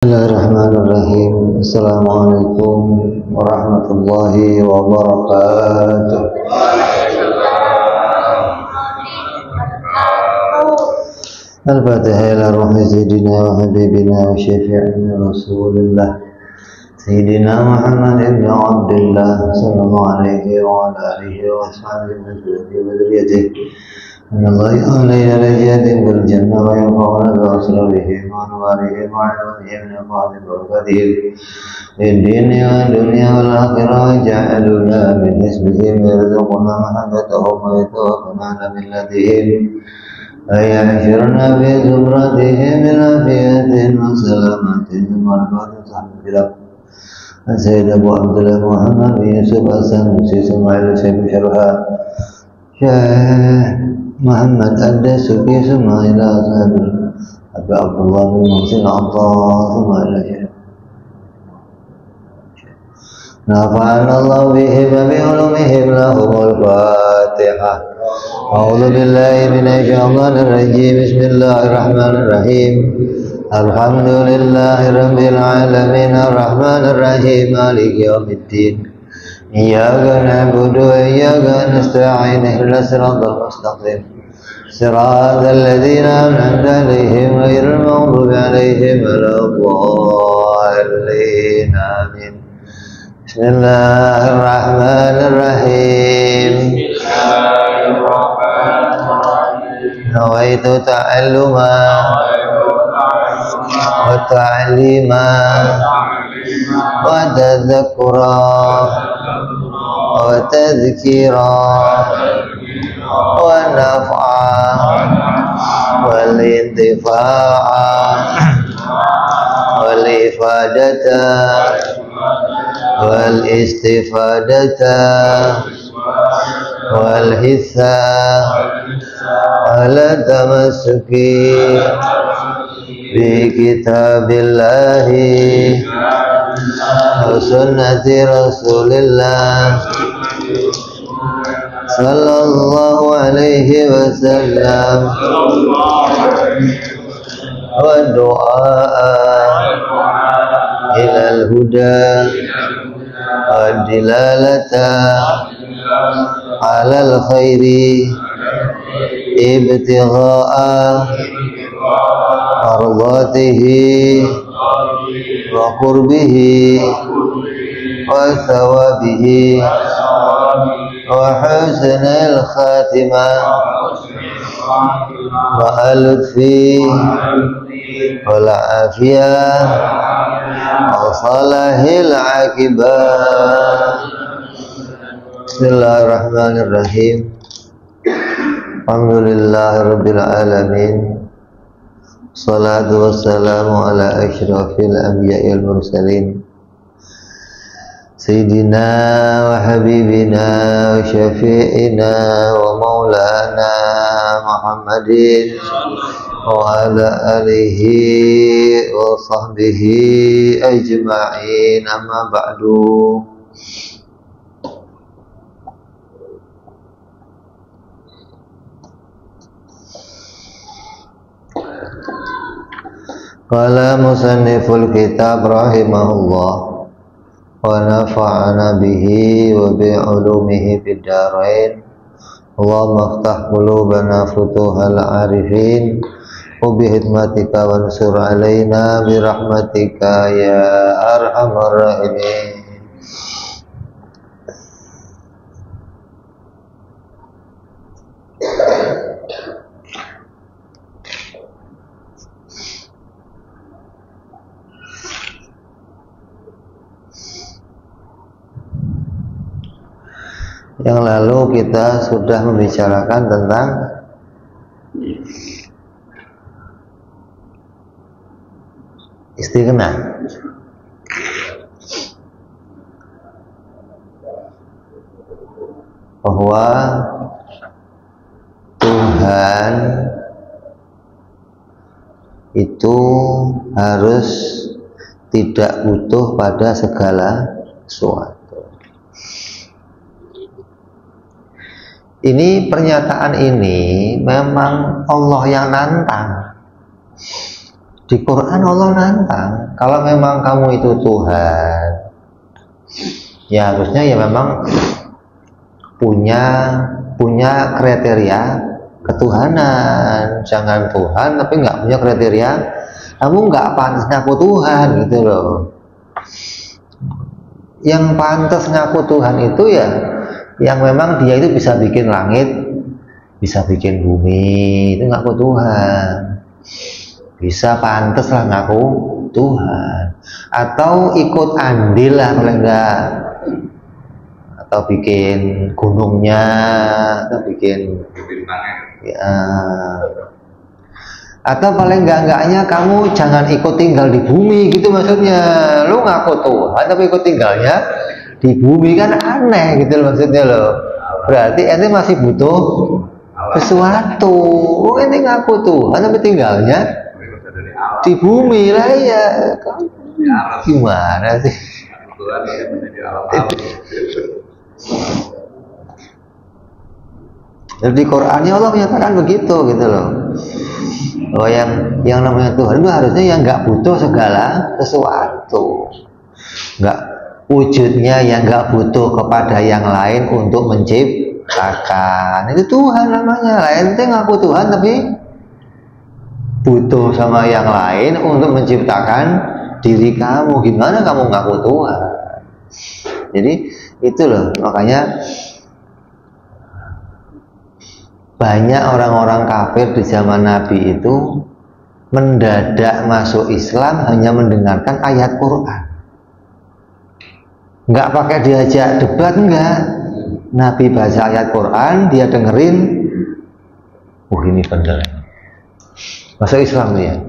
Bismillahirrahmanirrahim. Assalamualaikum warahmatullahi wabarakatuh. Al-Fatihah ila ruhi sayyidina wa habibina wa syafi'ina Rasulullah Sayyidina Muhammad ibn Abdullah sallallahu alaihi wa ala alihi wa ashabihi wa dzurriyyatihi. أن الله علينا لجهد بالجنة وينفعنا بأسرارهم وأنوارهم وعلومهم ونفعنا ببركاتهم في الدين والدنيا والآخرة وجعلنا من حزبهم يرزقنا محبتهم ويتوفنا على ملتهم ويحشرنا في زمرتهم بالعافية وسلامة والفوز صحبه السيد أبو عبد الله محمد بن يوسف السنوسي اسماعيل شيخ شرها محمد الدسوقي ثم إلى أصحاب أبي عبد الله بن محسن عطاء ثم إلى شيخ نفعنا الله بهم وبعلومهم لهم الفاتحة. أعوذ بالله من الشيطان الرجيم. بسم الله الرحمن الرحيم. الحمد لله رب العالمين الرحمن الرحيم مالك يوم الدين إياك نعبد وإياك نستعين اهدنا الصراط المستقيم صراط الذين أنعمت عليهم غير المغضوب عليهم ولا الضالين آمين. بسم الله الرحمن الرحيم. نويت تعلما وتعليما وتذكرا وتذكيرا ونفعا والانتفاعا والإفادة والاستفادة والحثا على التمسك بكتاب الله وسنة رسول الله صلى الله عليه وسلم والدعاء إلى الهدى والدلالة على الخير ابتغاء مرضاته وقربه وثوابه وحسن الخاتمة واللطف والعافية وصلاح العاقبة. بسم الله الرحمن الرحيم. الحمد لله رب العالمين. الصلاة والسلام على أشرف الأنبياء والمرسلين سيدنا وحبيبنا وشفيعنا ومولانا محمد وعلى آله وصحبه أجمعين. أما بعد. Qala musanniful kitab rahimahullah wa nafa'ana bihi wa bi'ulumihi fid dharain. Allahumma aftah qulubana futuhal arifin wa bihikmatika wansur alaina birahmatika ya arhamar rahimin. Yang lalu kita sudah membicarakan tentang istighna. Bahwa Tuhan itu harus tidak butuh pada segala sesuatu. Ini pernyataan ini memang Allah yang nantang. Di Quran Allah nantang, kalau memang kamu itu Tuhan, ya harusnya ya memang punya kriteria ketuhanan. Jangan Tuhan tapi nggak punya kriteria, kamu nggak pantas ngaku Tuhan gitu loh. Yang pantas ngaku Tuhan itu ya yang memang dia itu bisa bikin langit, bisa bikin bumi, itu ngaku Tuhan. Bisa pantas lah ngaku Tuhan, atau ikut andil lah paling enggak, atau bikin gunungnya, atau bikin ya, atau paling enggaknya kamu jangan ikut tinggal di bumi gitu maksudnya. Lu ngaku Tuhan tapi ikut tinggalnya di bumi kan aneh gitu loh maksudnya loh. Berarti ente masih butuh sesuatu. Ente ngaku Tuhan tapi tinggalnya di bumi lah ya. Gimana sih? Jadi di Qurannya Allah menyatakan begitu gitu loh. Bahwa yang namanya Tuhan itu harusnya yang nggak butuh segala sesuatu, nggak wujudnya yang nggak butuh kepada yang lain untuk menciptakan. Itu Tuhan namanya. Lain itu ngaku Tuhan tapi butuh sama yang lain untuk menciptakan diri kamu. Gimana kamu ngaku Tuhan? Jadi itu loh, makanya banyak orang-orang kafir di zaman Nabi itu mendadak masuk Islam hanya mendengarkan ayat Quran. Nggak pakai diajak debat, enggak. Nabi baca ayat Quran, dia dengerin, ini bener. Masuk Islam ya.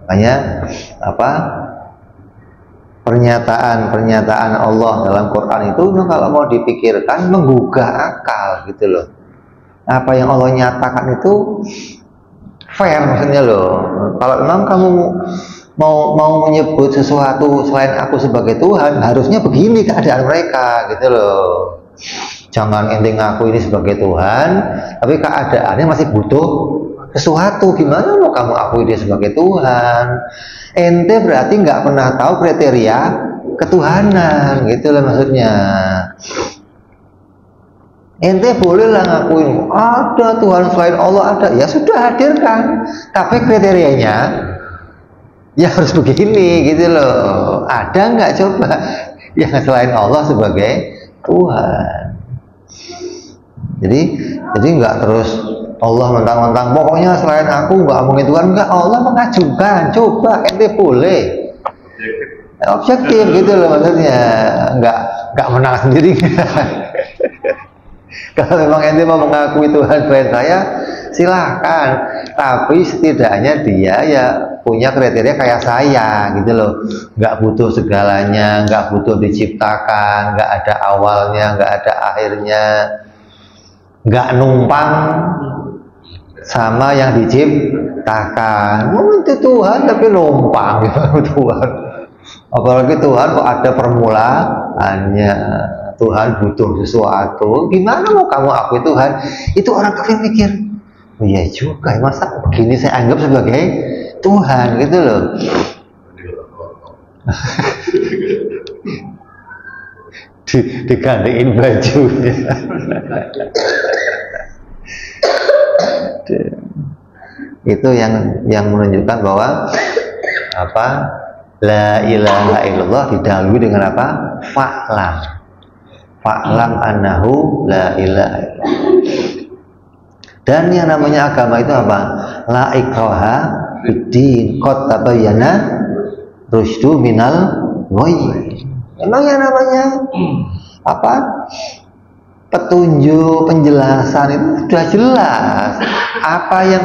Makanya pernyataan Allah dalam Quran itu kalau mau dipikirkan menggugah akal gitu loh. Apa yang Allah nyatakan itu fair maksudnya loh. Kalau memang kamu mau menyebut sesuatu selain aku sebagai Tuhan, harusnya begini keadaan mereka gitu loh. Jangan ente ngaku ini sebagai Tuhan tapi keadaannya masih butuh sesuatu. Gimana mau kamu akui dia sebagai Tuhan? Ente berarti nggak pernah tahu kriteria ketuhanan gitu loh maksudnya. Ente bolehlah ngakuin ada Tuhan selain Allah, ada, ya sudah hadirkan, tapi kriterianya ya harus begini gitu loh. Ada nggak coba yang selain Allah sebagai Tuhan? Jadi nggak terus Allah mentang-mentang pokoknya selain aku nggak mungkin Tuhan. Enggak, Allah mengajukan, coba ente boleh objektif gitu loh maksudnya. Nggak menang sendiri. Kalau memang ente mau mengakui Tuhan selain saya, silahkan, tapi setidaknya dia ya punya kriteria kayak saya gitu loh. Nggak butuh segalanya, nggak butuh diciptakan, nggak ada awalnya, nggak ada akhirnya, nggak numpang sama yang diciptakan. Itu Tuhan tapi numpang gitu Tuhan. Apalagi Tuhan kok ada permulaannya. Tuhan butuh sesuatu. Gimana mau kamu akui Tuhan? Itu orang kafir mikir, oh iya juga, masa begini saya anggap sebagai Tuhan gitu loh. Digantiin bajunya. Itu yang menunjukkan bahwa la ilaha illallah didahului dengan apa? Fa'lam annahu la ilaha illallah. Dan yang namanya agama itu apa? La ikraha fiddin, qad tabayyana rusydu minal ghayy. Memang yang namanya petunjuk, penjelasan itu sudah jelas. Apa yang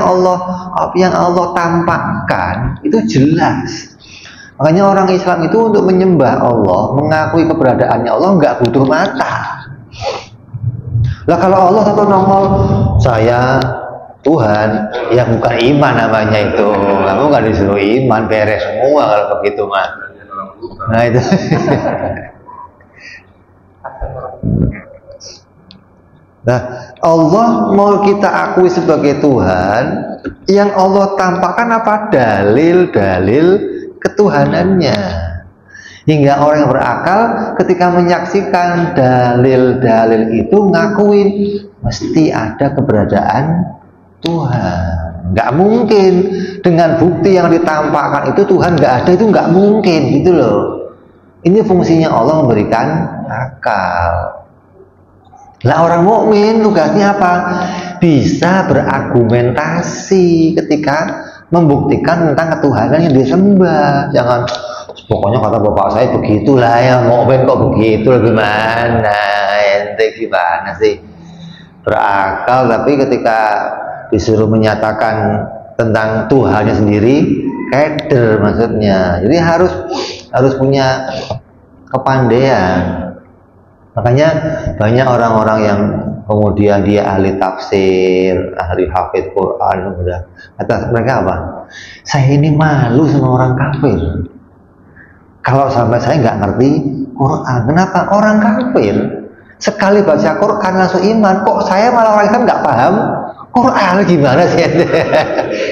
Allah tampakkan itu jelas. Makanya orang Islam itu untuk menyembah Allah, mengakui keberadaannya Allah, nggak butuh mata. Lah kalau Allah satu nongol, saya Tuhan, ya bukan iman namanya itu. Kamu nggak disuruh iman, beres semua kalau begitu mah. Nah itu. Nah, Allah mau kita akui sebagai Tuhan, yang Allah tampakkan apa? Dalil-dalil ketuhanannya. Hingga orang yang berakal ketika menyaksikan dalil-dalil itu ngakuin mesti ada keberadaan Tuhan. Nggak mungkin dengan bukti yang ditampakkan itu Tuhan nggak ada, itu nggak mungkin gitu loh. Ini fungsinya Allah memberikan akal. Lah orang mukmin tugasnya apa? Bisa berargumentasi ketika membuktikan tentang ketuhanan yang disembah. Jangan pokoknya kata bapak saya begitulah ya, mukmin kok begitu, gimana? Ente gimana sih? Berakal tapi ketika disuruh menyatakan tentang Tuhannya sendiri, keder maksudnya. Jadi harus punya kepandaian. Makanya banyak orang-orang yang kemudian dia ahli tafsir, ahli hafidz Quran, kata mereka apa? Saya ini malu sama orang kafir. Kalau sampai saya nggak ngerti Quran, kenapa? Orang kafir sekali baca Quran langsung iman, kok saya malah orang Islam nggak paham Quran, gimana sih ente?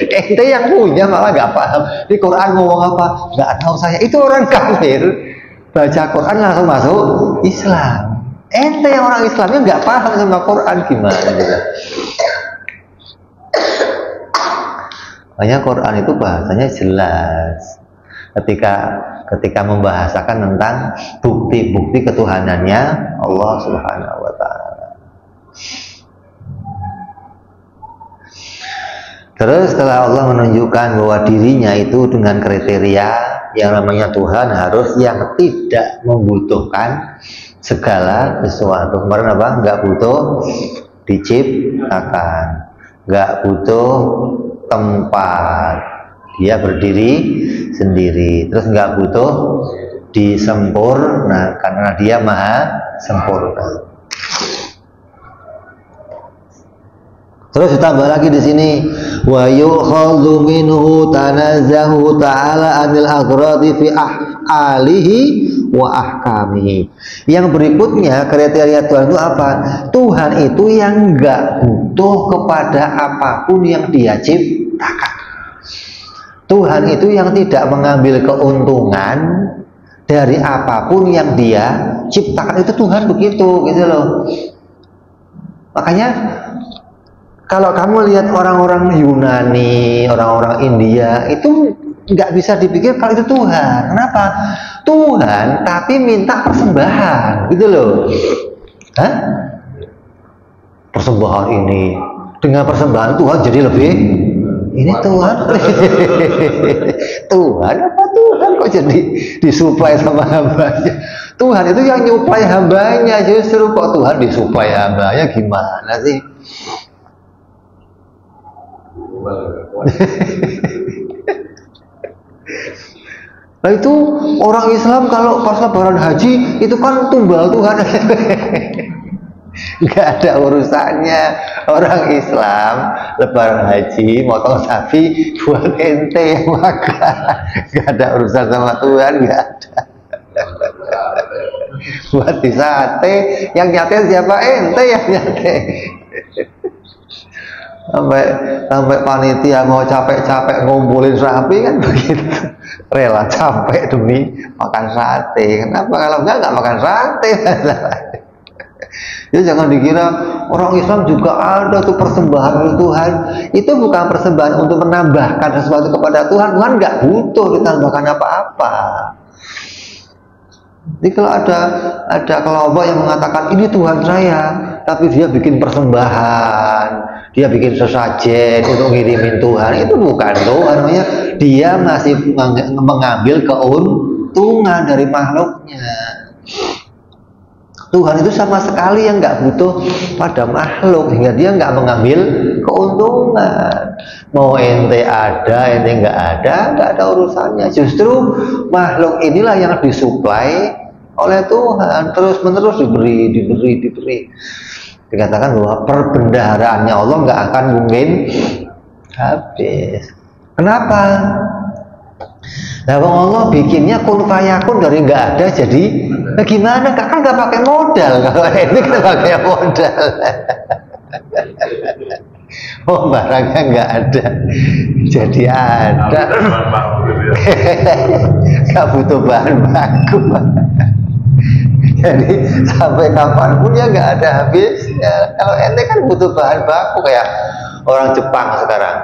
Ente yang punya malah nggak paham di Quran ngomong apa? Nggak tahu saya. Itu orang kafir baca Quran langsung masuk Islam. Ente yang orang Islamnya nggak paham sama Quran, gimana gitu. Makanya Quran itu bahasanya jelas ketika membahasakan tentang bukti-bukti ketuhanannya Allah Subhanahu wa Ta'ala. Terus setelah Allah menunjukkan bahwa dirinya itu dengan kriteria yang namanya Tuhan harus yang tidak membutuhkan segala sesuatu. Kemarin apa? Nggak butuh diciptakan, nggak butuh tempat, dia berdiri sendiri. Terus nggak butuh disempurnakan karena dia maha sempurna. Terus ditambah lagi di sini, wa yukhadhu minhu tanazzahu ta'ala anil aghradi fi alihi wa ahkamihi. Yang berikutnya kriteria Tuhan itu apa? Tuhan itu yang enggak butuh kepada apapun yang dia ciptakan. Tuhan itu yang tidak mengambil keuntungan dari apapun yang dia ciptakan. Itu Tuhan begitu, gitu loh. Makanya kalau kamu lihat orang-orang Yunani, orang-orang India, itu nggak bisa dipikir kalau itu Tuhan. Kenapa? Tuhan tapi minta persembahan, gitu loh. Hah? Persembahan ini, dengan persembahan Tuhan jadi lebih, ini Tuhan. Tuhan apa Tuhan kok jadi disuplai sama hambanya? Tuhan itu yang nyuplai hambanya, justru kok Tuhan disuplai hambanya, gimana sih? Nah itu orang Islam kalau pas lebaran haji itu kan tumbal Tuhan. Nggak ada urusannya. Orang Islam lebaran haji motong sapi buat ente yang makan, nggak ada urusan sama Tuhan, nggak ada. Buat di sate yang nyate siapa? Ente yang nyate. sampai panitia mau capek-capek ngumpulin sapi kan begitu, rela capek demi makan sate. Kenapa? Kalau nggak makan sate. Jadi jangan dikira orang Islam juga ada tuh persembahan untuk Tuhan. Itu bukan persembahan untuk menambahkan sesuatu kepada Tuhan. Tuhan nggak butuh ditambahkan apa-apa. Jadi kalau ada kelompok yang mengatakan ini Tuhan saya, tapi dia bikin persembahan, dia bikin sesajen untuk ngirimin Tuhan, itu bukan Tuhan. Namanya dia masih mengambil keuntungan dari makhluknya. Tuhan itu sama sekali yang nggak butuh pada makhluk, hingga dia nggak mengambil keuntungan. Mau ente ada, ente nggak ada urusannya. Justru makhluk inilah yang disuplai oleh Tuhan, terus menerus diberi. Dikatakan bahwa perbendaharaannya Allah nggak akan mungkin habis. Kenapa? Nah, Allah bikinnya kun fayakun dari nggak ada jadi, nah gimana? Kan nggak pakai modal. Kalau ini kita pakai modal. Oh, barangnya nggak ada, jadi ada. Nggak butuh bahan baku. Jadi sampai kapanpun ya nggak ada habisnya. Kalau ente kan butuh bahan baku, kayak orang Jepang sekarang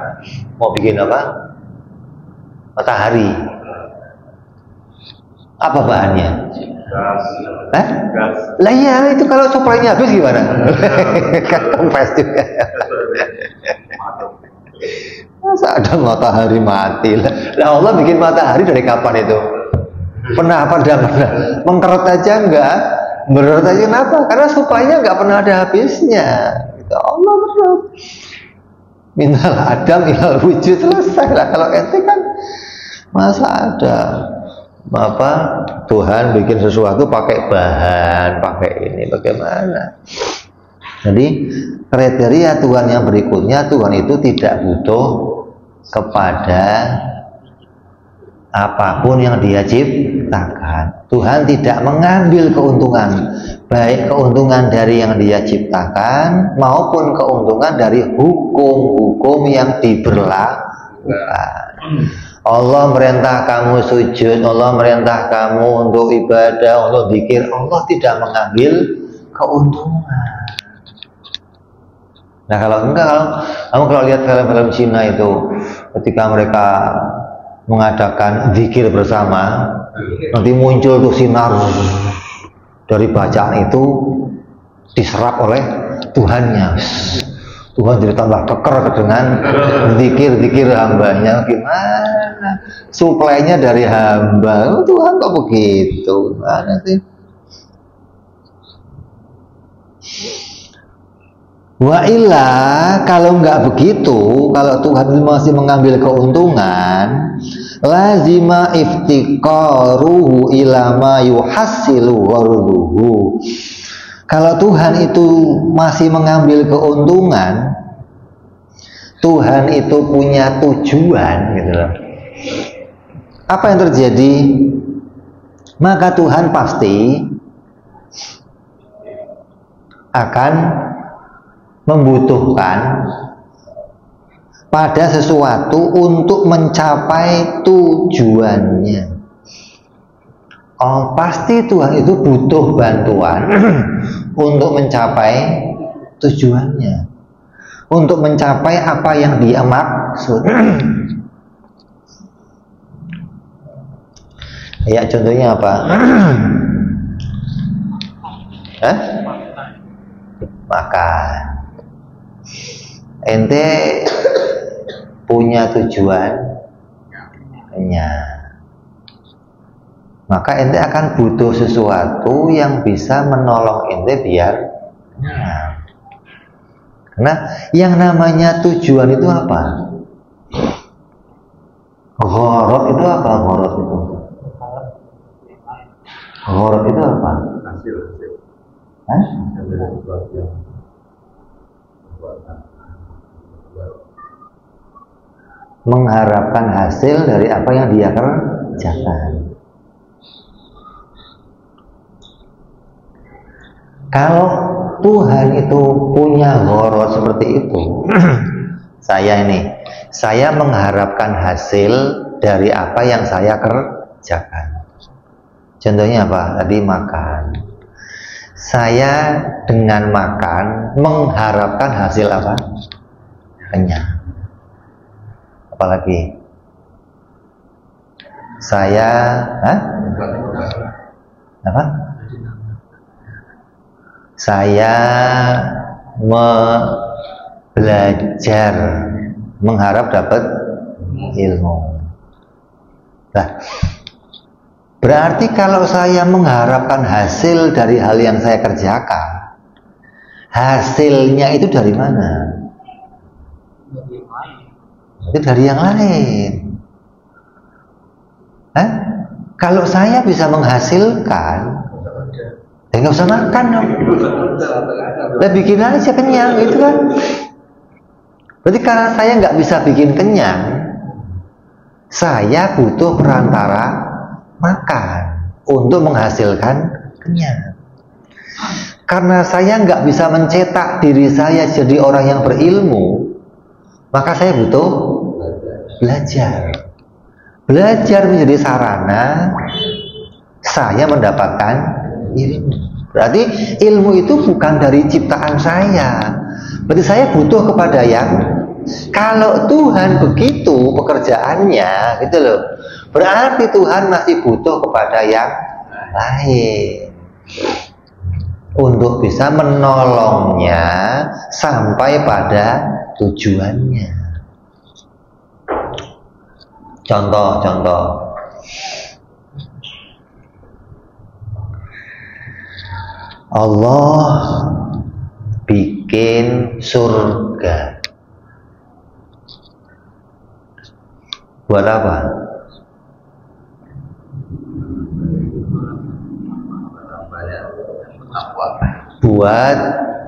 mau bikin apa? Matahari. Apa bahannya? Gas. Hah? Gas. Lah iya, itu kalau suplainya habis gimana? Kan kempes juga. Masa ada matahari mati lah. Allah bikin matahari dari kapan itu? Pernah mengkerut aja enggak? Berkerut aja kenapa? Karena suplainya enggak pernah ada habisnya. Gitu. Allah terus minal adam ilal wujud, selesai lah. Kalau ente kan masa ada apa Tuhan bikin sesuatu pakai bahan, pakai ini, bagaimana? Jadi kriteria Tuhan yang berikutnya, Tuhan itu tidak butuh kepada apapun yang Dia ciptakan. Tuhan tidak mengambil keuntungan, baik keuntungan dari yang Dia ciptakan maupun keuntungan dari hukum-hukum yang diberlakukan. Allah merintah kamu sujud, Allah merintah kamu untuk ibadah, untuk zikir, Allah tidak mengambil keuntungan. Nah kalau enggak, kamu kalau lihat film-film Cina itu, ketika mereka mengadakan zikir bersama, nanti muncul tuh sinar dari bacaan itu diserap oleh Tuhannya. Tuhan jadi tambah keker dengan zikir hambanya. Gimana? Suplainya dari hamba. Oh, Tuhan kok begitu? Gimana sih? Wa illa, kalau nggak begitu, kalau Tuhan masih mengambil keuntungan, lazima iftiqaruhu ila ma yuhassilu gharuhu. Kalau Tuhan itu masih mengambil keuntungan, Tuhan itu punya tujuan, gitu loh. Apa yang terjadi? Maka Tuhan pasti akan membutuhkan pada sesuatu untuk mencapai tujuannya. Oh, pasti Tuhan itu butuh bantuan untuk mencapai tujuannya, untuk mencapai apa yang Dia maksud. Ya, contohnya apa? Hah? Makan. Ente punya tujuan kenyang, maka ente akan butuh sesuatu yang bisa menolong ente biar kenyang. Karena yang namanya tujuan itu apa? Gharad itu apa? Gharad itu apa? Hasil. Hah? Mengharapkan hasil dari apa yang dia kerjakan. Kalau Tuhan itu punya gharad seperti itu, saya mengharapkan hasil dari apa yang saya kerjakan. Contohnya apa? Tadi makan. Saya dengan makan mengharapkan hasil apa? Kenyang. Apalagi? Saya, apa? Saya belajar, mengharap dapat ilmu. Nah, berarti kalau saya mengharapkan hasil dari hal yang saya kerjakan, hasilnya itu dari mana? Itu dari yang lain. Kalau saya bisa menghasilkan, ya nggak usah makan dong. Lah bikin aja kenyang, gitu kan? Berarti karena saya nggak bisa bikin kenyang, saya butuh perantara makan untuk menghasilkan kenyang. Karena saya nggak bisa mencetak diri saya jadi orang yang berilmu, maka saya butuh belajar. Belajar menjadi sarana saya mendapatkan ilmu. Berarti ilmu itu bukan dari ciptaan saya. Berarti saya butuh kepada yang, kalau Tuhan begitu pekerjaannya, gitu loh. Berarti Tuhan masih butuh kepada yang lain untuk bisa menolongnya sampai pada tujuannya. Contoh. Allah bikin surga. Buat apa? Buat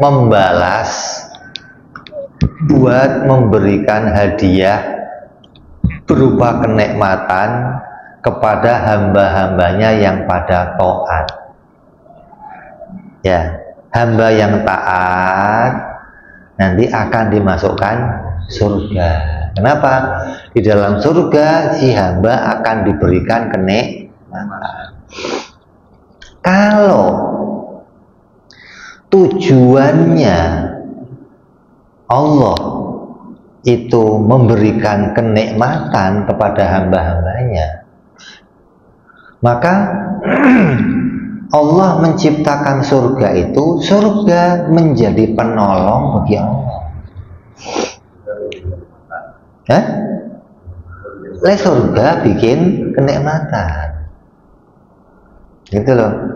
membalas, buat memberikan hadiah berupa kenikmatan kepada hamba-hambanya yang pada taat. Ya, hamba yang taat nanti akan dimasukkan surga. Kenapa? Di dalam surga si hamba akan diberikan kenikmatan. Kalau tujuannya Allah itu memberikan kenikmatan kepada hamba-hambanya, maka Allah menciptakan surga itu, surga menjadi penolong bagi Allah. Surga bikin kenikmatan, gitu loh.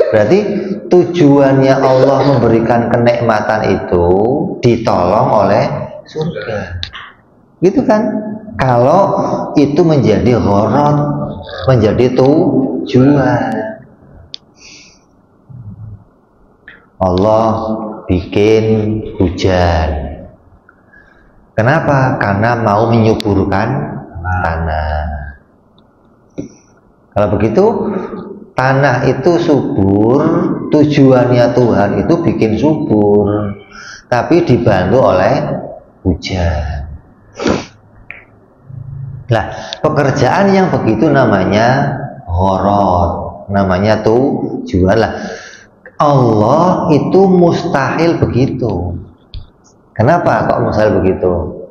Berarti tujuannya Allah memberikan kenikmatan itu ditolong oleh surga, gitu kan? Kalau itu menjadi gharad, menjadi tujuan. Allah bikin hujan. Kenapa? Karena mau menyuburkan tanah. Kalau begitu, tanah itu subur, tujuannya Tuhan itu bikin subur, tapi dibantu oleh hujan. Nah, pekerjaan yang begitu namanya gharad, namanya tujuan. Lah, Allah itu mustahil begitu. Kenapa kok mustahil begitu?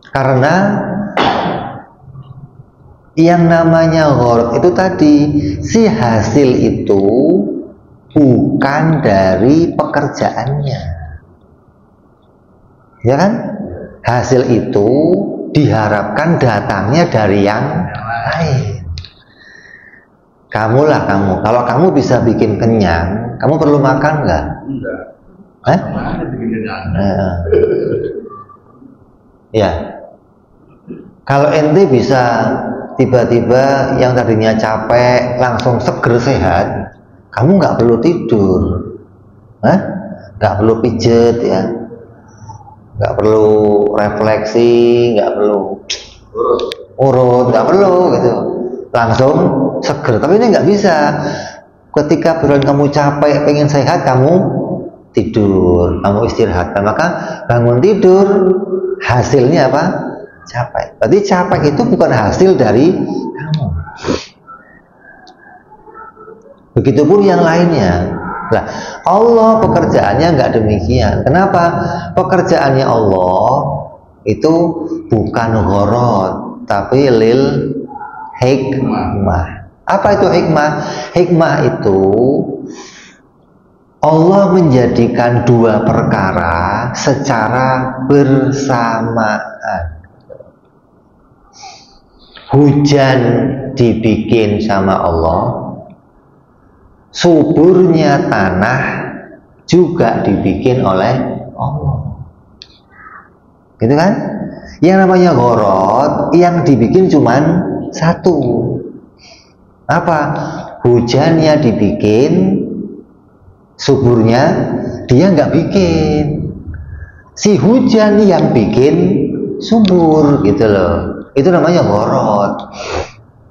Karena yang namanya gharad itu tadi, si hasil itu bukan dari pekerjaannya, ya kan? Hasil itu diharapkan datangnya dari yang lain. Kamu, kalau kamu bisa bikin kenyang, kamu perlu makan nggak? Enggak. Ya. Kalau ente bisa tiba-tiba yang tadinya capek langsung seger sehat, kamu nggak perlu tidur, nggak perlu pijet, ya, nggak perlu refleksi, nggak perlu urut, nggak perlu gitu, langsung seger. Tapi ini nggak bisa. Ketika bulan kamu capek, pengen sehat, kamu tidur, kamu istirahat, maka bangun tidur hasilnya apa? Capek. Berarti capek itu bukan hasil dari kamu. Begitupun yang lainnya. Nah, Allah pekerjaannya nggak demikian. Kenapa? Pekerjaannya Allah itu bukan gharad, tapi lil hikmah. Apa itu hikmah? Hikmah itu Allah menjadikan dua perkara secara bersamaan. Hujan dibikin sama Allah, suburnya tanah juga dibikin oleh Allah. Gitu kan? Yang namanya gharad, yang dibikin cuman satu. Apa? Hujannya dibikin, suburnya dia nggak bikin. Si hujan yang bikin subur, gitu loh. Itu namanya gharad.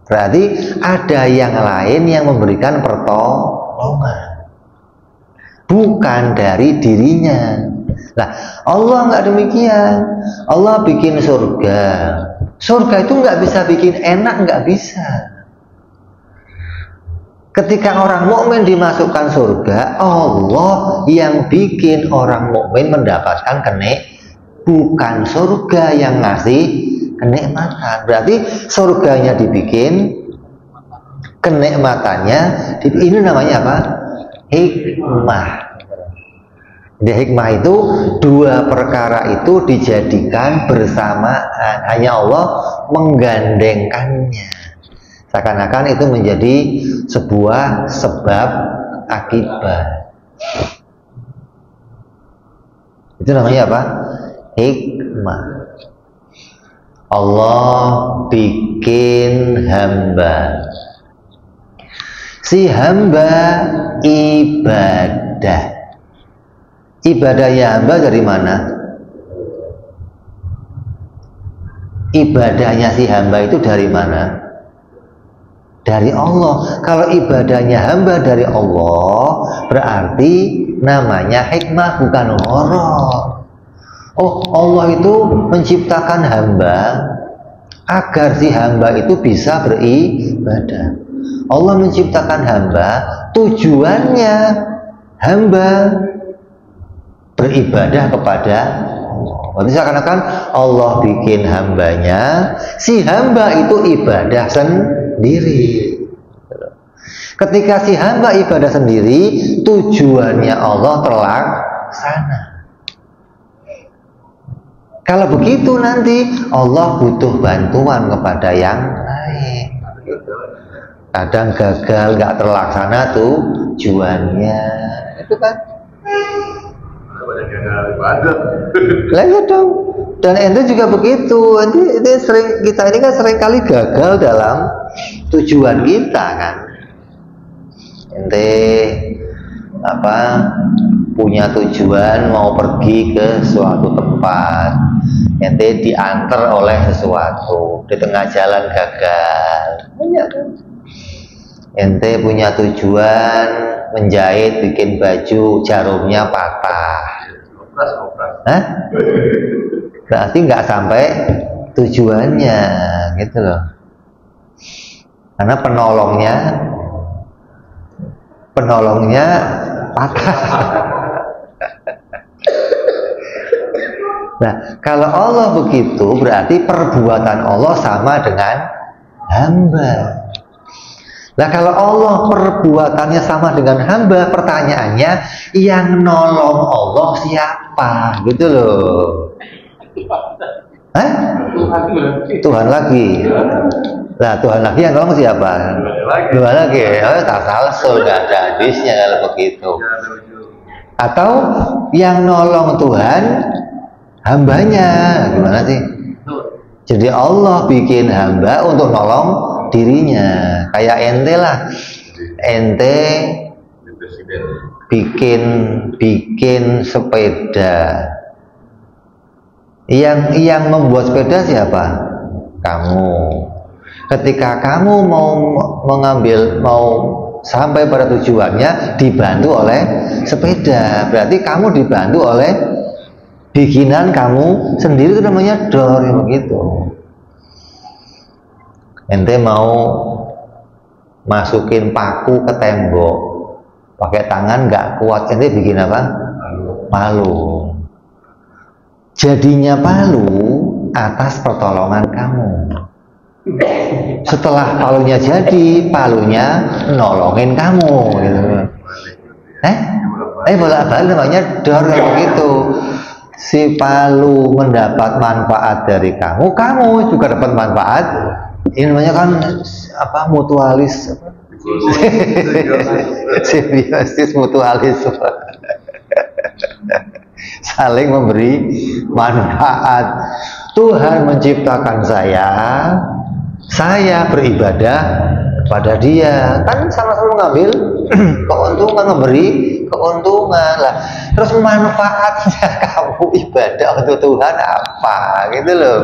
Berarti ada yang lain yang memberikan pertolongan. bukan dari dirinya. Nah, Allah nggak demikian. Allah bikin surga. Surga itu nggak bisa bikin enak, nggak bisa. Ketika orang mukmin dimasukkan surga, Allah yang bikin orang mukmin mendapatkan bukan surga yang ngasih kenikmatan. Berarti surganya dibikin, kenikmatannya ini namanya apa? Hikmah. Di hikmah itu dua perkara itu dijadikan bersamaan, hanya Allah menggandengkannya. Seakan-akan itu menjadi sebuah sebab akibat. Itu namanya apa? Hikmah. Allah bikin hamba. Si hamba ibadah. Ibadahnya hamba dari mana? Ibadahnya si hamba itu dari mana? Dari Allah. Kalau ibadahnya hamba dari Allah, berarti namanya hikmah, bukan horor. Oh, Allah itu menciptakan hamba agar si hamba itu bisa beribadah. Allah menciptakan hamba, tujuannya hamba beribadah kepada Allah. Berarti seakan-akan Allah bikin hambanya, si hamba itu ibadah sendiri. Ketika si hamba ibadah sendiri, tujuannya Allah terlaksana. Kalau begitu nanti Allah butuh bantuan kepada yang lain. Kadang gagal, nggak terlaksana tujuannya, itu kan? Lah ya dong. Dan ente juga begitu. Ente sering, kita ini kan sering kali gagal dalam tujuan kita kan. Ente punya tujuan mau pergi ke suatu tempat, ente diantar oleh sesuatu, di tengah jalan gagal. Banyak kan? Ente punya tujuan menjahit, bikin baju, jarumnya patah. Hah? Berarti nggak sampai tujuannya, gitu loh. Karena penolongnya patah. Nah, kalau Allah begitu, berarti perbuatan Allah sama dengan hamba. Nah, kalau Allah perbuatannya sama dengan hamba, pertanyaannya, yang nolong Allah siapa? Gitu loh. Hah? Tuhan lagi. Nah, Tuhan lagi yang nolong siapa? Tuhan lagi. Oh, tasalsul, nggak ada hadisnya kalau begitu. Atau yang nolong Tuhan hambanya, gimana sih? Jadi Allah bikin hamba untuk nolong dirinya. Kayak ente lah, ente bikin sepeda. Yang membuat sepeda siapa? Kamu. Ketika kamu mau sampai pada tujuannya, dibantu oleh sepeda. Berarti kamu dibantu oleh bikinan kamu sendiri, itu namanya dor, begitu. Ente mau masukin paku ke tembok, pakai tangan nggak kuat, ente bikin apa? Palu. Jadinya palu atas pertolongan kamu. Setelah palunya jadi, palunya nolongin kamu, gitu. Bolak-balik namanya dor, begitu. Si palu mendapat manfaat dari kamu, kamu juga dapat manfaat. Ini namanya kan mutualis, simbiosis mutualis, saling memberi manfaat. Tuhan menciptakan saya beribadah kepada Dia, kan sama-sama mengambil keuntungan, memberi keuntungan lah. Terus manfaatnya kamu ibadah untuk Tuhan apa, gitu loh.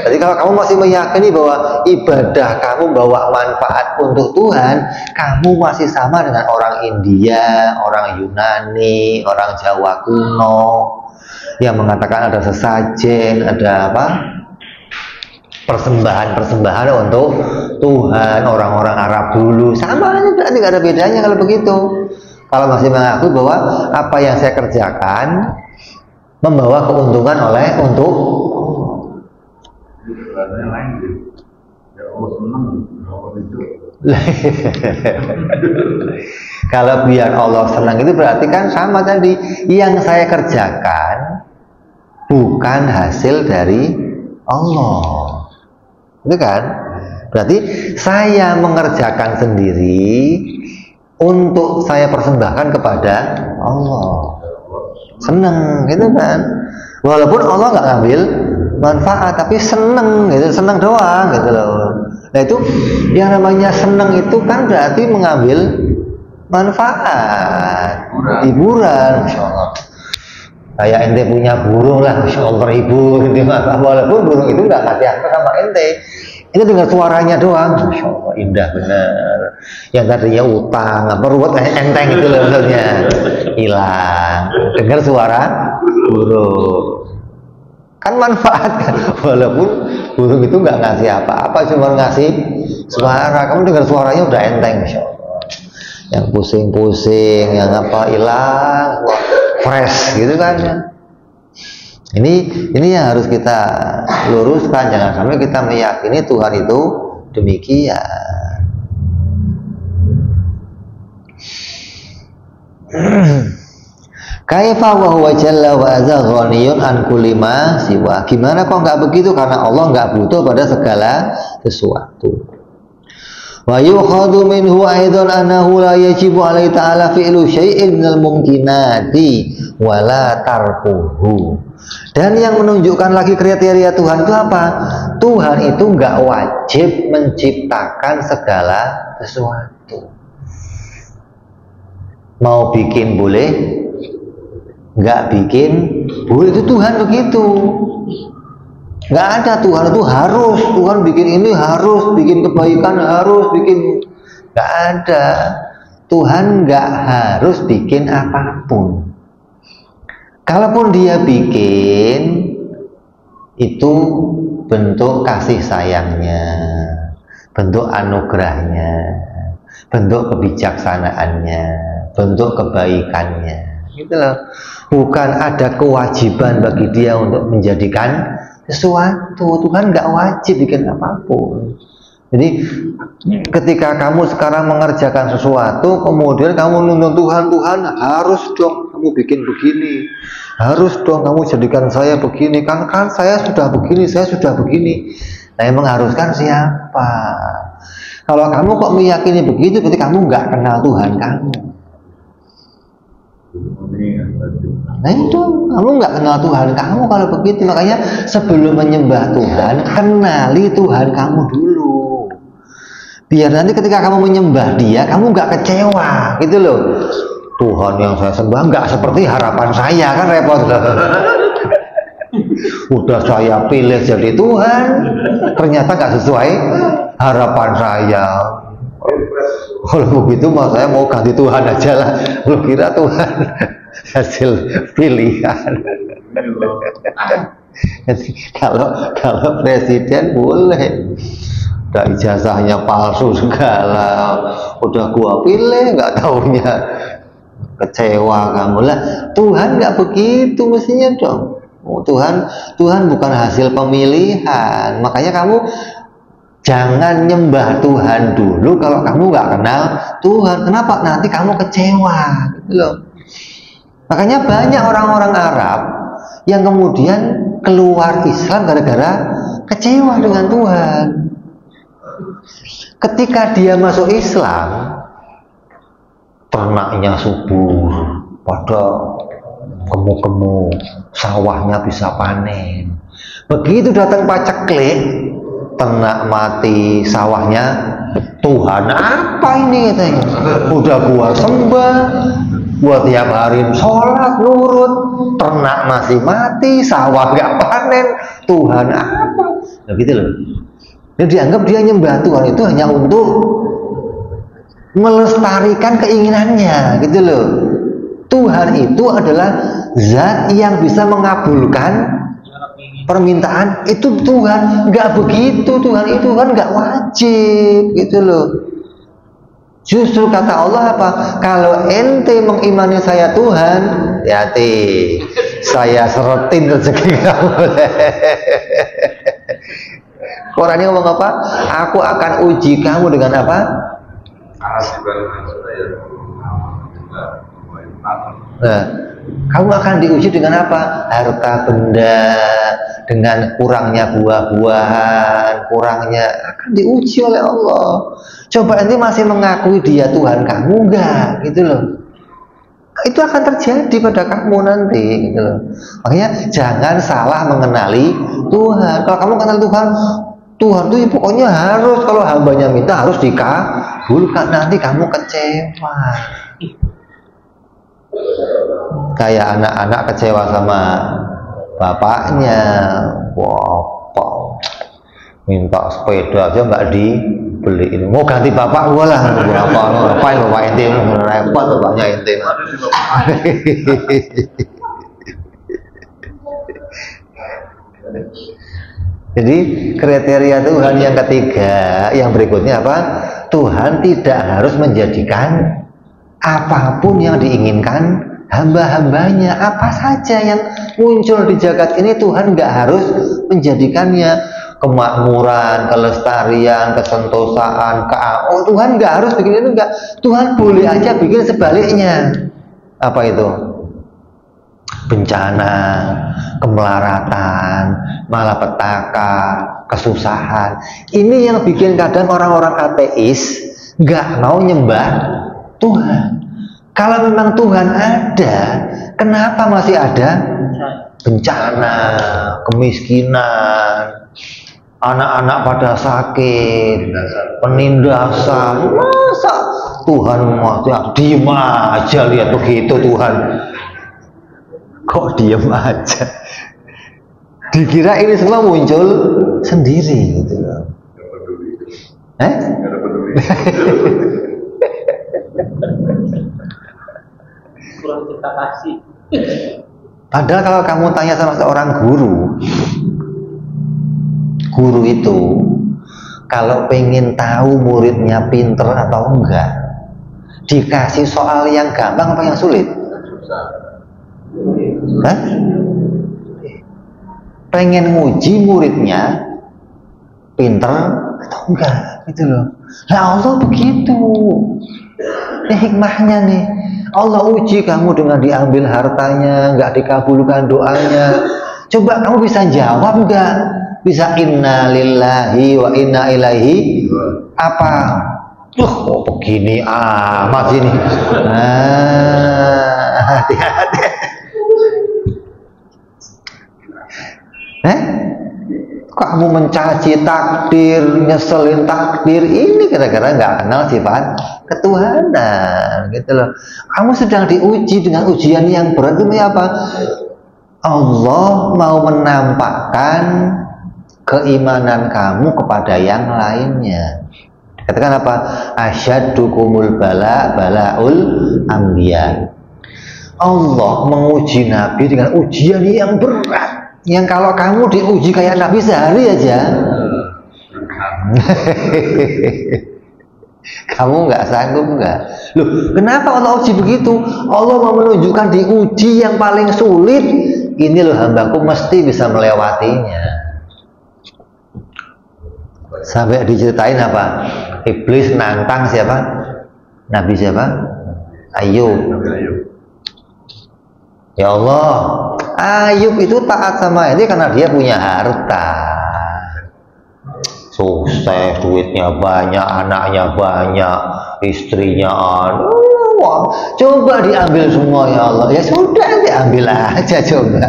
Jadi kalau kamu masih meyakini bahwa ibadah kamu bawa manfaat untuk Tuhan, kamu masih sama dengan orang India, orang Yunani, orang Jawa kuno yang mengatakan ada sesajen, ada apa? Persembahan untuk Tuhan, orang-orang Arab dulu. Sama aja, berarti nggak ada bedanya kalau begitu. Kalau masih mengaku bahwa apa yang saya kerjakan membawa keuntungan untuk kalau biar Allah senang itu berarti kan sama tadi, yang saya kerjakan bukan hasil dari Allah, itu kan? Berarti saya mengerjakan sendiri untuk saya persembahkan kepada Allah, senang gitu kan? Walaupun Allah nggak ngambil manfaat, tapi seneng gitu, seneng doang gitu loh. Nah itu yang namanya seneng itu kan berarti mengambil manfaat, hiburan. Masya Allah, kayak ente punya burung lah, Masya Allah, ribu gitu. Walaupun burung itu nggak ngasih apa sama ente, itu dengar suaranya doang, Masya Allah, indah benar. Yang tadinya utang apa ruwet enteng itu loh, maksudnya hilang, dengar suara burung kan manfaat kan, walaupun burung itu nggak ngasih apa-apa, cuma ngasih suara. Kamu dengar suaranya udah enteng, Masya Allah. Yang pusing-pusing, yang apa hilang, fresh gitu kan. Ini yang harus kita luruskan, jangan sampai kita meyakini Tuhan itu demikian. Kaifa wa huwa jalla wa azza ghaniyun an kulli ma siwa. Gimana kok nggak begitu? Karena Allah nggak butuh pada segala sesuatu. Wa yukhadhu minhu aidan annahu la yajibu alaihi ta'ala fi'lu syai'in minal mumkinati wa la tarkuhu. Dan yang menunjukkan lagi kriteria Tuhan itu apa? Tuhan itu nggak wajib menciptakan segala sesuatu. Mau bikin boleh, nggak bikin boleh, itu Tuhan begitu. Nggak ada Tuhan itu harus, Tuhan bikin ini harus, bikin kebaikan harus, bikin, nggak ada. Tuhan nggak harus bikin apapun. Kalaupun dia bikin, itu bentuk kasih sayangnya, bentuk anugerahnya, bentuk kebijaksanaannya, bentuk kebaikannya. Gitu loh. Bukan ada kewajiban bagi dia untuk menjadikan sesuatu. Tuhan nggak wajib bikin apapun. Jadi ketika kamu sekarang mengerjakan sesuatu, kemudian kamu nuntut Tuhan, Tuhan harus dong kamu bikin begini, harus dong kamu jadikan saya begini, kan saya sudah begini, saya sudah begini. Nah yang mengharuskan siapa? Kalau kamu kok meyakini begitu, berarti kamu nggak kenal Tuhan kamu. Nah itu, kamu nggak kenal Tuhan kamu kalau begitu. Makanya sebelum menyembah Tuhan, kenali Tuhan kamu dulu. Biar nanti ketika kamu menyembah dia, kamu nggak kecewa, gitu loh. Tuhan yang saya sembah nggak seperti harapan saya, kan repot. Udah saya pilih jadi Tuhan, ternyata nggak sesuai harapan saya. Kalau begitu mah saya mau ganti Tuhan aja lah. Lu kira Tuhan hasil pilihan. Jadi kalau presiden boleh, udah ijazahnya palsu segala, udah gua pilih nggak taunya kecewa kamu lah. Tuhan nggak begitu mestinya dong. Tuhan bukan hasil pemilihan. Makanya kamu jangan nyembah Tuhan dulu kalau kamu nggak kenal Tuhan. Kenapa? Nanti kamu kecewa, gitu loh. Makanya banyak orang-orang Arab yang kemudian keluar Islam gara-gara kecewa dengan Tuhan. Ketika dia masuk Islam, ternaknya subur, pada gemuk-gemuk, sawahnya bisa panen. Begitu datang paceklik, ternak mati, sawahnya, Tuhan apa ini katanya? Udah gua sembah, gua tiap hari sholat nurut, ternak masih mati, sawah gak panen, Tuhan apa? Nah, gitu loh. Dia dianggap dia nyembah Tuhan itu hanya untuk melestarikan keinginannya, gitu loh. Tuhan itu adalah zat yang bisa mengabulkan permintaan. Itu Tuhan, nggak begitu. Tuhan itu kan nggak wajib, gitu loh. Justru kata Allah apa? Kalau ente mengimani saya Tuhan, hati saya seretin rezeki kamu. Qurannya ngomong apa? Aku akan uji kamu dengan apa? Nah, kamu akan diuji dengan apa? Harta benda, dengan kurangnya buah-buahan, kurangnya akan diuji oleh Allah. Coba nanti masih mengakui dia Tuhan kamu enggak, gitu loh. Itu akan terjadi pada kamu nanti, gitu loh. Makanya jangan salah mengenali Tuhan. Kalau kamu kenal Tuhan, Tuhan itu pokoknya harus, kalau hambanya minta harus dikabulkan. Nanti kamu kecewa. Kayak anak-anak kecewa sama bapaknya. Wah, minta sepeda aja nggak dibeliin. Mau ganti bapak gua lah. Ngapain bapak ente, repot bapaknya ente. Jadi kriteria Tuhan yang ketiga, yang berikutnya apa? Tuhan tidak harus menjadikan apapun yang diinginkan hamba-hambanya. Apa saja yang muncul di jagat ini Tuhan nggak harus menjadikannya kemakmuran, kelestarian, kesentosaan, oh Tuhan nggak harus bikin itu, enggak. Tuhan boleh aja bikin sebaliknya. Apa itu? Bencana, kemelaratan, malapetaka, kesusahan. Ini yang bikin kadang orang-orang ateis nggak mau nyembah Tuhan. Kalau memang Tuhan ada, kenapa masih ada bencana, kemiskinan, anak-anak pada sakit, penindasan? Masa Tuhan masih diem aja lihat begitu Tuhan? Kok diem aja? Dikira ini semua muncul sendiri, gitu loh. Kurang kita kasih. Padahal kalau kamu tanya sama seorang guru itu kalau pengen tahu muridnya pinter atau enggak, dikasih soal yang gampang apa yang sulit? Hah? Pengen nguji muridnya pinter atau enggak, gitu loh. Nah Allah begitu. Ini hikmahnya nih. Allah uji kamu dengan diambil hartanya, nggak dikabulkan doanya. Coba kamu bisa jawab nggak? Bisa inna lillahi wa inna ilaihi apa? Oh begini amat ini. Hati-hati. Kamu mencaci takdir, nyeselin takdir, ini gara-gara nggak kenal sifat ketuhanan, gitu loh. Kamu sedang diuji dengan ujian yang berat. Itu apa? Allah mau menampakkan keimanan kamu kepada yang lainnya. Katakan apa? Asyaddukumul balaul anbiya. Allah menguji Nabi dengan ujian yang berat. Yang kalau kamu diuji kayak Nabi sehari aja, kamu nggak sanggup nggak? Loh, kenapa Allah uji begitu? Allah mau menunjukkan diuji yang paling sulit. Ini loh hambaku mesti bisa melewatinya. Sampai diceritain apa? Iblis nantang siapa? Nabi siapa? Ayub. Ya Allah, Ayub itu taat sama ini karena dia punya harta, sukses, duitnya banyak, anaknya banyak, istrinya coba diambil semua ya Allah. Ya sudah, diambil aja coba.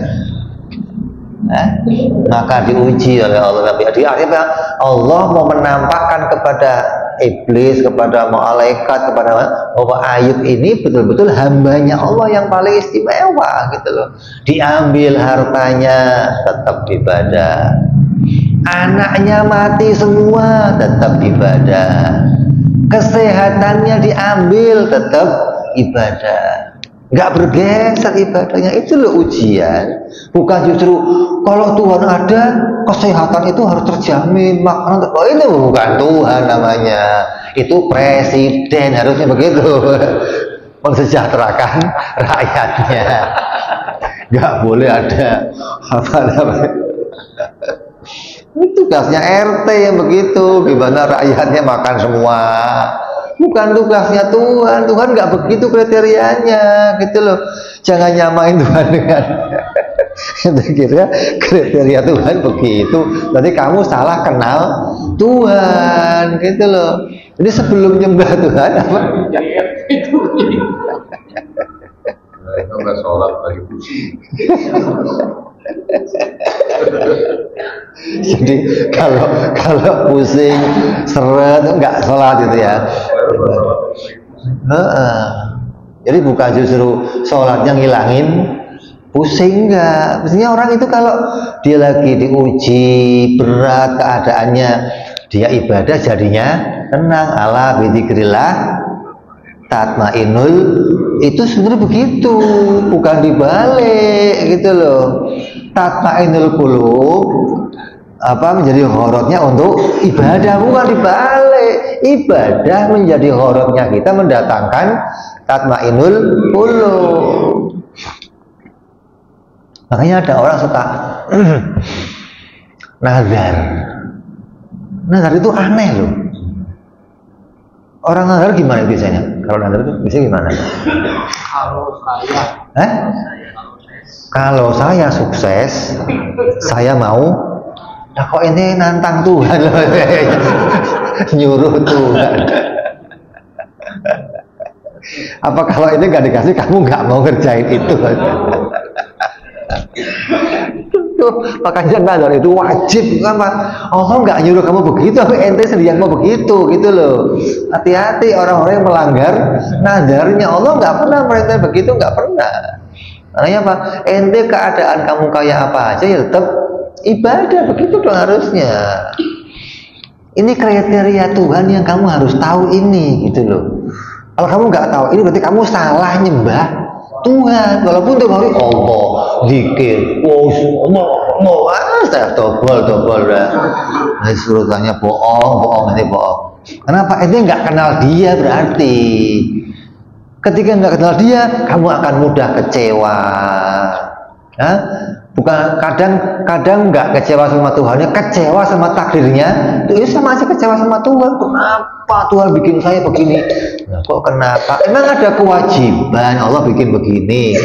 Maka diuji oleh Allah. Di akhirnya Allah mau menampakkan kepada iblis, kepada malaikat, kepada bahwa Ayub ini betul-betul hambanya Allah yang paling istimewa, gitu loh. Diambil hartanya tetap ibadah, Anaknya mati semua, tetap ibadah. Kesehatannya diambil, tetap ibadah. Nggak bergeser ibadahnya. Itu loh ujian. Bukan justru kalau Tuhan ada, kesehatan itu harus terjamin. Makanan, oh ini bukan Tuhan namanya. Itu presiden, harusnya begitu. Mensejahterakan rakyatnya. Nggak boleh ada apa namanya. Itu tugasnya RT yang begitu. Gimana rakyatnya makan semua. Bukan tugasnya Tuhan. Tuhan nggak begitu kriterianya, gitu loh. Jangan nyamain Tuhan dengan kira kriteria Tuhan begitu. Berarti kamu salah kenal Tuhan, gitu loh. Jadi sebelum nyembah Tuhan apa? Nggak sholat lagi pusing. Jadi kalau pusing seret nggak sholat gitu ya. Jadi bukan justru sholatnya ngilangin pusing, enggak. Maksudnya orang itu kalau dia lagi diuji berat keadaannya, dia ibadah jadinya tenang. Ala bidzikrillah tatmainul, itu sebenarnya begitu, bukan dibalik gitu loh. Tatmainul qulub apa menjadi horotnya untuk ibadah, bukan dibalik. Ibadah menjadi horotnya kita mendatangkan tatmainul qulub. Makanya ada orang suka nazar. Nazar itu aneh loh. Orang nazar gimana biasanya? Kalau nazar itu biasanya gimana? Kalau saya sukses, saya mau. Nah kok ini nantang Tuhan loh, nyuruh Tuhan. Apa kalau ini nggak dikasih kamu nggak mau ngerjain itu? Makanya nazar itu wajib, kan Pak? Allah nggak nyuruh kamu begitu, tapi ente sendiri yang mau begitu, gitu loh. Hati-hati orang-orang yang melanggar nazarnya. Allah nggak pernah merintah begitu, nggak pernah. Makanya apa? Ente keadaan kamu kayak apa aja ya tetap ibadah, begitu dong harusnya. Ini kriteria Tuhan yang kamu harus tahu ini, gitu loh. Kalau kamu nggak tahu ini berarti kamu salah nyembah Tuhan. Walaupun tiap hari Allah zikir, saya dobol dah. Nah, suruh tanya bohong ini bohong. Kenapa? Ini nggak kenal dia berarti. Ketika nggak kenal dia, kamu akan mudah kecewa. Hah? Bukan kadang nggak kecewa sama Tuhannya, kecewa sama takdirnya. Itu sama aja kecewa sama Tuhan. Kenapa Tuhan bikin saya begini? Nah, kok kenapa? Emang ada kewajiban Allah bikin begini?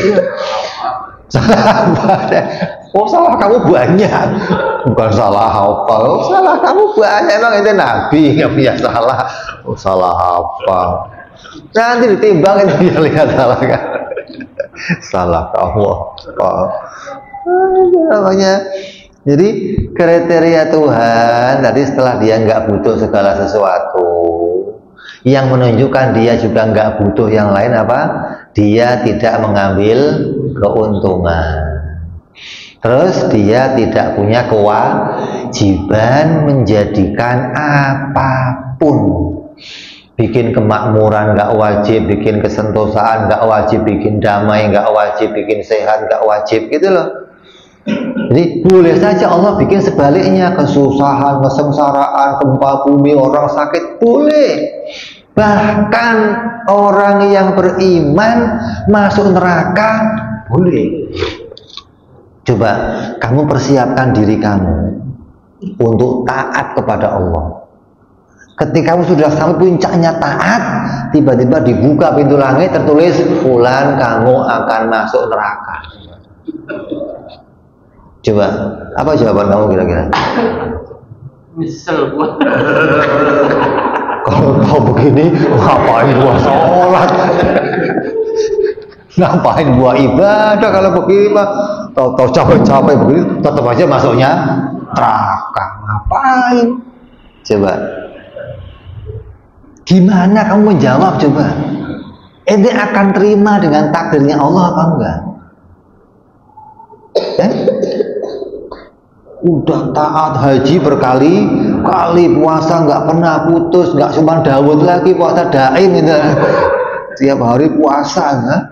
Salah apa? Oh salah kamu banyak. Bukan salah apa? Oh salah kamu banyak. Emang itu Nabi nggak punya salah? Oh salah apa? Nanti ditimbang itu dia lihat salah kan? Salah kamu apa? Namanya. Jadi kriteria Tuhan tadi setelah dia nggak butuh segala sesuatu, yang menunjukkan dia juga nggak butuh yang lain apa? Dia tidak mengambil keuntungan. Terus dia tidak punya kewajiban menjadikan apapun. Bikin kemakmuran nggak wajib, bikin kesentosaan nggak wajib, bikin damai nggak wajib, bikin sehat nggak wajib, gitu loh. Jadi boleh saja Allah bikin sebaliknya, kesusahan, kesengsaraan, gempa bumi, orang sakit, boleh. Bahkan orang yang beriman masuk neraka, boleh. Coba kamu persiapkan diri kamu untuk taat kepada Allah. Ketika kamu sudah sampai puncaknya taat, tiba-tiba dibuka pintu langit, tertulis fulan kamu akan masuk neraka. Coba, apa jawaban kamu kira-kira? Misal gua. Kalau kau begini, ngapain gua sholat? Ngapain gua ibadah kalau begini mah? Tahu capek-capek begini, tetap aja masuknya neraka. Ngapain? Coba. Gimana kamu menjawab coba? Ente akan terima dengan takdirnya Allah apa enggak? udah taat haji berkali-kali, puasa nggak pernah putus, nggak cuma Dawud lagi, puasa daim gitu. Tiap hari puasa kan?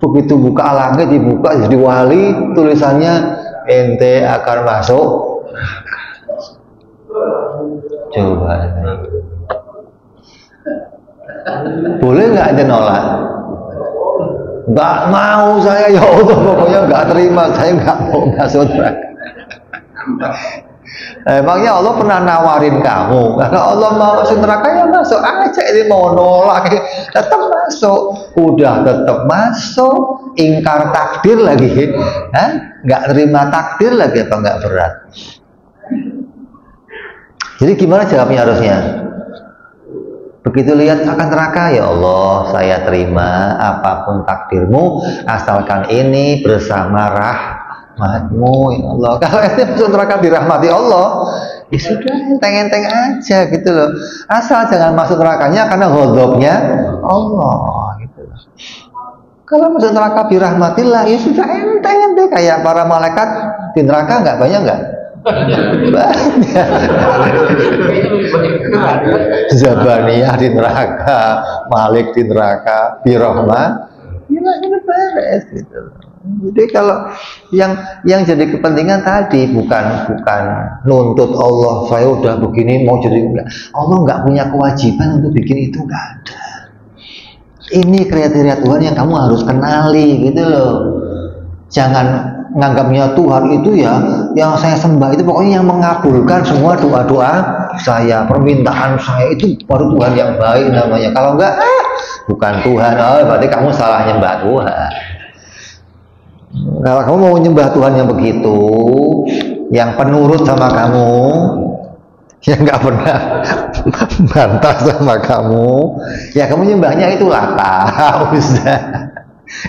Begitu buka langit dibuka jadi wali, tulisannya ente akan masuk. Coba boleh nggak aja nolak? Nggak mau saya, ya Allah, pokoknya nggak terima, saya nggak mau masuk neraka. Emangnya Allah pernah nawarin kamu? Kalau Allah mau masuk neraka ya masuk aja, ini mau nolak tetap masuk, udah tetap masuk, ingkar takdir lagi, nggak terima takdir lagi, apa nggak berat? Jadi gimana jawabnya harusnya? Begitu lihat akan neraka, ya Allah, saya terima apapun takdirmu, asalkan ini bersama rahmatmu, ya Allah. Kalau itu masuk neraka dirahmati Allah, ya sudah, enteng-enteng aja gitu loh. Asal jangan masuk nerakanya karena ghadabnya Allah gitu loh. Kalau masuk neraka birahmatillah, ya sudah, enteng-enteng kayak para malaikat di neraka nggak banyak nggak? Banyak. Zabaniyah di neraka, Malik di neraka, birahmah, ini beres gitu. Jadi kalau yang jadi kepentingan tadi bukan nuntut Allah, saya udah begini mau jadi enggak. Allah nggak punya kewajiban untuk bikin itu, nggak ada. Ini kriteria Tuhan yang kamu harus kenali gitu loh. Jangan nganggapnya Tuhan itu ya yang saya sembah itu pokoknya yang mengabulkan semua doa-doa saya, permintaan saya, itu baru Tuhan yang baik namanya. Kalau enggak, bukan Tuhan. Berarti kamu salah nyembah Tuhan. Kalau kamu mau nyembah Tuhan yang begitu, yang penurut sama kamu, yang nggak pernah bantah sama kamu, ya kamu nyembahnya itu Lata, Uzza.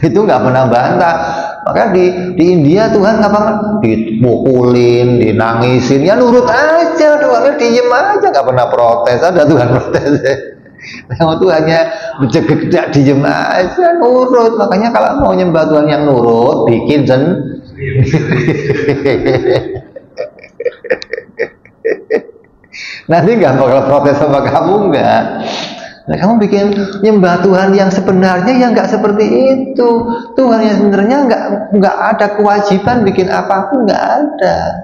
Itu nggak pernah bantah. Maka di India Tuhan ngapa? Dipukulin, dinangisin, ya nurut aja, Tuhannya diem aja, nggak pernah protes. Ada Tuhan protes? Sama Tuhannya menjegek, diem aja, nurut. Makanya kalau mau nyembah Tuhan yang nurut, bikin nanti nggak bakal protes sama kamu, nggak. Nah, kamu bikin nyembah Tuhan yang sebenarnya yang nggak seperti itu. Tuhan yang sebenarnya nggak ada kewajiban bikin apapun, nggak ada.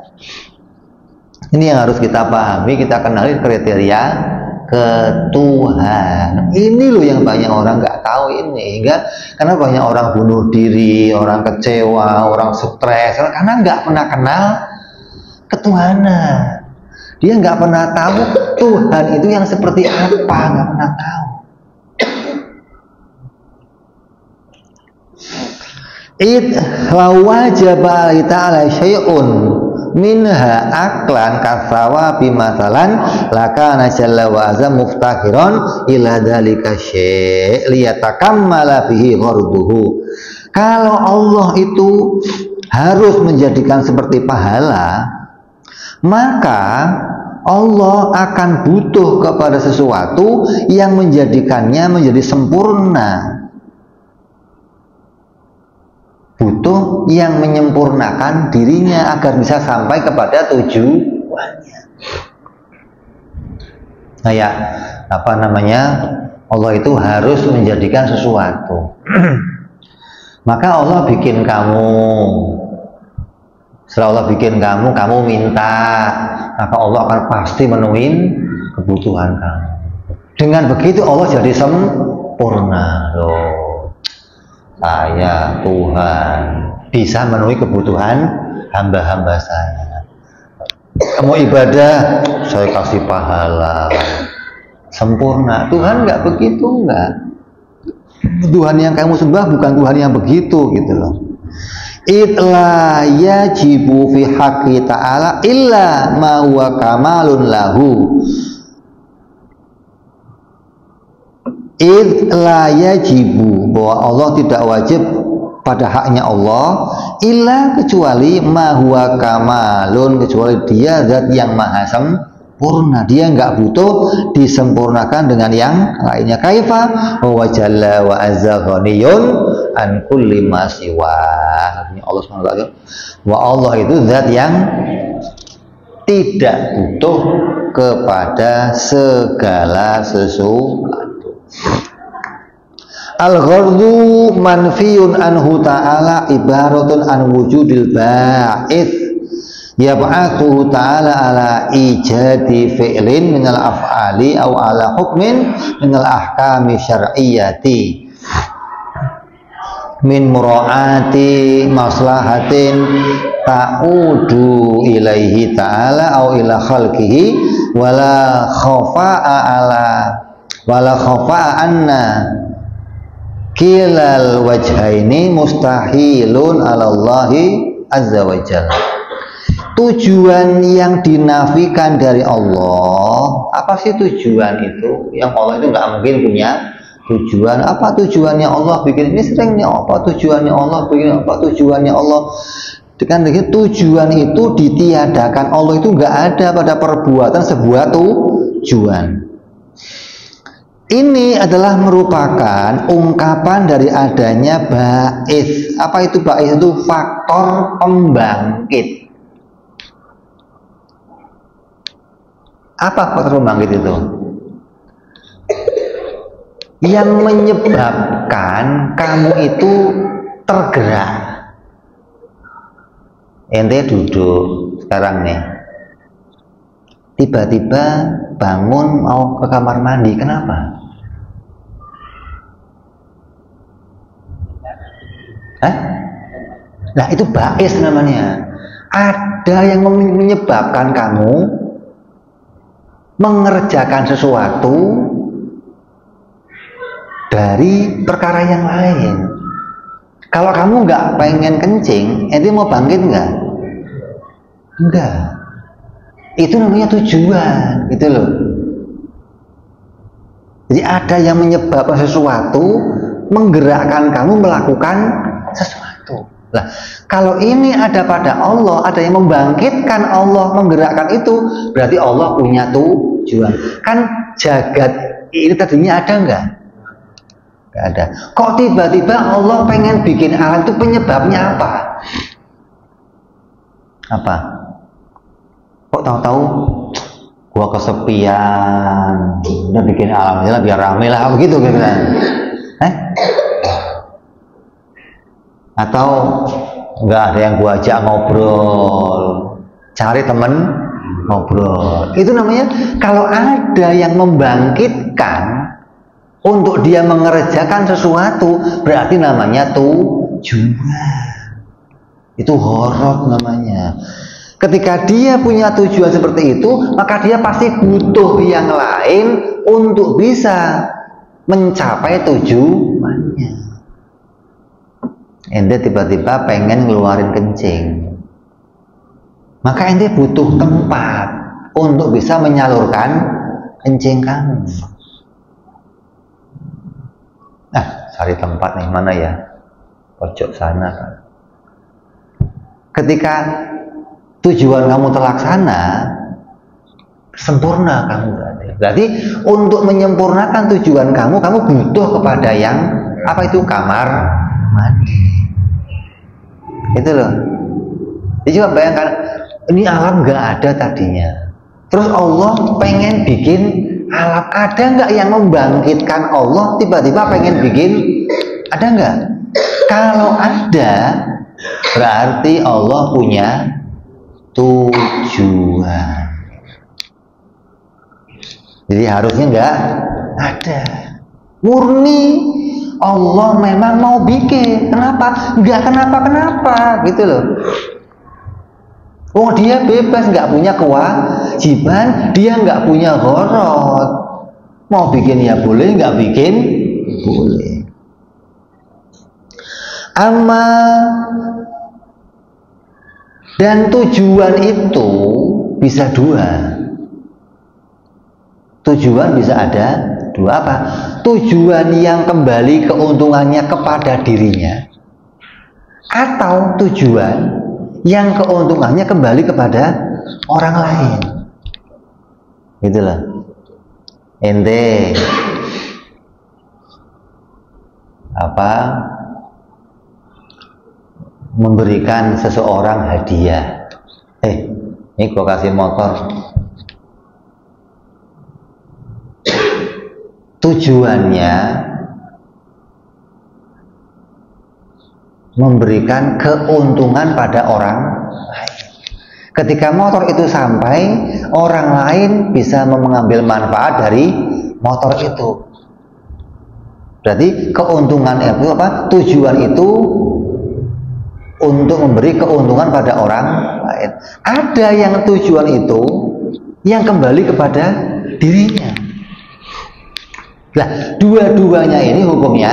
Ini yang harus kita pahami, kita kenali kriteria ketuhanan. Ini loh yang banyak orang nggak tahu ini, karena banyak orang bunuh diri, orang kecewa, orang stres, karena nggak pernah kenal ketuhanan. Dia nggak pernah tahu Tuhan itu yang seperti apa, nggak pernah tahu. Wajaba ta'ala syai'un minha aklan kasawa bimasalan lakana jalla wa azza muftakhiran ila dzalika syai' liyatakammala bihi gharduhu. Kalau Allah itu harus menjadikan seperti pahala, maka Allah akan butuh kepada sesuatu yang menjadikannya menjadi sempurna. Butuh yang menyempurnakan dirinya agar bisa sampai kepada tujuannya. Kayak apa namanya? Allah itu harus menjadikan sesuatu. Maka Allah bikin kamu. Setelah Allah bikin kamu minta, maka Allah akan pasti memenuhi kebutuhan kamu. Dengan begitu Allah jadi sempurna loh. Saya Tuhan bisa memenuhi kebutuhan hamba-hamba saya. Kamu ibadah, saya kasih pahala. Sempurna. Tuhan nggak begitu, nggak. Tuhan yang kamu sembah bukan Tuhan yang begitu gitu loh. Itla yajibu fi haqqi ta'ala illa ma huwa kamalun lahu. Itla yajibu, bahwa Allah tidak wajib pada haknya Allah illa kecuali ma huwa kamalun, kecuali dia zat yang maha sempurna. Dia nggak butuh disempurnakan dengan yang lainnya. Kaifa wa jalla wa azza ghaniyun an kulli ma siwa. Allah SWT, wa Allah itu zat yang tidak butuh kepada segala sesuatu. Al-ghardu manfiyun anhu ta'ala ibaratun an wujudil ba'ith yab'athu ta'ala ala ijadi fi'lin minal af'ali aw ala hukmin minal ahkami syar'iyyati min mura'ati maslahatin ta'udu ilaihi ta'ala aw ila khalqihi wala khafa'a anna kilal wajhaini mustahilun ala Allahi azza wa jalla. Tujuan yang dinafikan dari Allah, apa sih tujuan itu? Yang Allah itu nggak mungkin punya tujuan. Apa tujuannya Allah bikin ini? Seringnya apa tujuannya Allah bikin? Apa tujuannya Allah? Dengan tujuan itu ditiadakan. Allah itu nggak ada pada perbuatan sebuah tujuan. Ini adalah merupakan ungkapan dari adanya ba'its. Apa itu ba'its? Itu faktor pembangkit. Apa faktor pembangkit itu? Yang menyebabkan kamu itu tergerak. Ente duduk sekarang nih, tiba-tiba bangun mau ke kamar mandi, kenapa? Nah itu ba'is namanya. Ada yang menyebabkan kamu mengerjakan sesuatu dari perkara yang lain. Kalau kamu nggak pengen kencing, ente mau bangkit nggak? Enggak. Itu namanya tujuan, gitu loh. Jadi ada yang menyebabkan sesuatu, menggerakkan kamu melakukan sesuatu. Nah, kalau ini ada pada Allah, ada yang membangkitkan Allah, menggerakkan itu, berarti Allah punya tujuan. Kan jagat ini tadinya ada nggak? Nggak ada. Kok tiba-tiba Allah pengen bikin alam itu, penyebabnya apa? Apa? Kok tahu-tahu gua kesepian, udah bikin alam aja lah biar rame lah, begitu kira-kira. Atau nggak ada yang gua ajak ngobrol, cari temen ngobrol. Itu namanya kalau ada yang membangkitkan untuk dia mengerjakan sesuatu, berarti namanya tujuan. Itu horor namanya. Ketika dia punya tujuan seperti itu, maka dia pasti butuh yang lain untuk bisa mencapai tujuannya. Ente tiba-tiba pengen ngeluarin kencing, maka ente butuh tempat untuk bisa menyalurkan kencing kamu. Nah, cari tempat nih, mana ya? Pojok sana kan. Ketika tujuan kamu terlaksana, sempurna kamu berarti. Berarti untuk menyempurnakan tujuan kamu butuh kepada yang apa itu? Kamar mandi. Itu loh. Jadi coba bayangkan, ini alam nggak ada tadinya. Terus Allah pengen bikin alam. Ada nggak yang membangkitkan Allah tiba-tiba pengen bikin? Ada nggak? Kalau ada, berarti Allah punya tujuan. Jadi harusnya nggak ada. Murni Allah memang mau bikin. Kenapa? Nggak kenapa-kenapa gitu loh. Oh, dia bebas, nggak punya kewajiban, dia nggak punya gharad. Mau bikin ya boleh, nggak bikin boleh. Dan tujuan itu bisa dua. Tujuan bisa ada dua. Apa? Tujuan yang kembali keuntungannya kepada dirinya, atau tujuan yang keuntungannya kembali kepada orang lain. Gitulah. Ente memberikan seseorang hadiah. Ini gua kasih motor. Tujuannya memberikan keuntungan pada orang lain. Ketika motor itu sampai, orang lain bisa mengambil manfaat dari motor itu. Berarti keuntungan itu apa? Tujuan itu untuk memberi keuntungan pada orang lain. Ada yang tujuan itu yang kembali kepada dirinya. Nah, dua-duanya ini hukumnya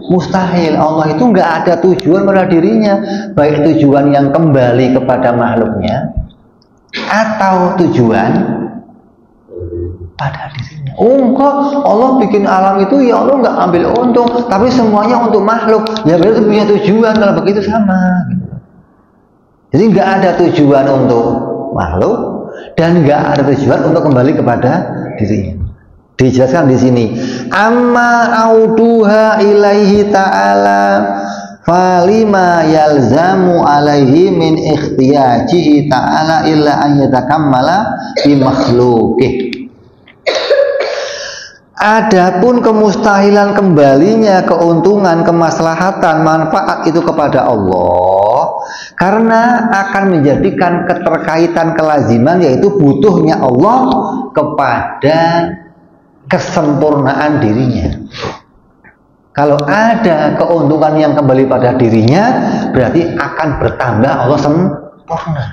mustahil. Allah itu nggak ada tujuan pada dirinya, baik tujuan yang kembali kepada makhluknya atau tujuan pada dirinya. Enggak, Allah bikin alam itu ya Allah nggak ambil untung, tapi semuanya untuk makhluk. Ya berarti punya tujuan, kalau begitu sama. Jadi nggak ada tujuan untuk makhluk dan nggak ada tujuan untuk kembali kepada dirinya. Dijelaskan di sini, amma auduha ilaihi ta'ala falima yalzamu alaihi min ikhtiyajihi ta'ala illa an yatakammala bi makhluqih. Adapun kemustahilan kembalinya keuntungan, kemaslahatan, manfaat itu kepada Allah, karena akan menjadikan keterkaitan kelaziman, yaitu butuhnya Allah kepada kesempurnaan dirinya. Kalau ada keuntungan yang kembali pada dirinya, berarti akan bertambah Allah sempurna.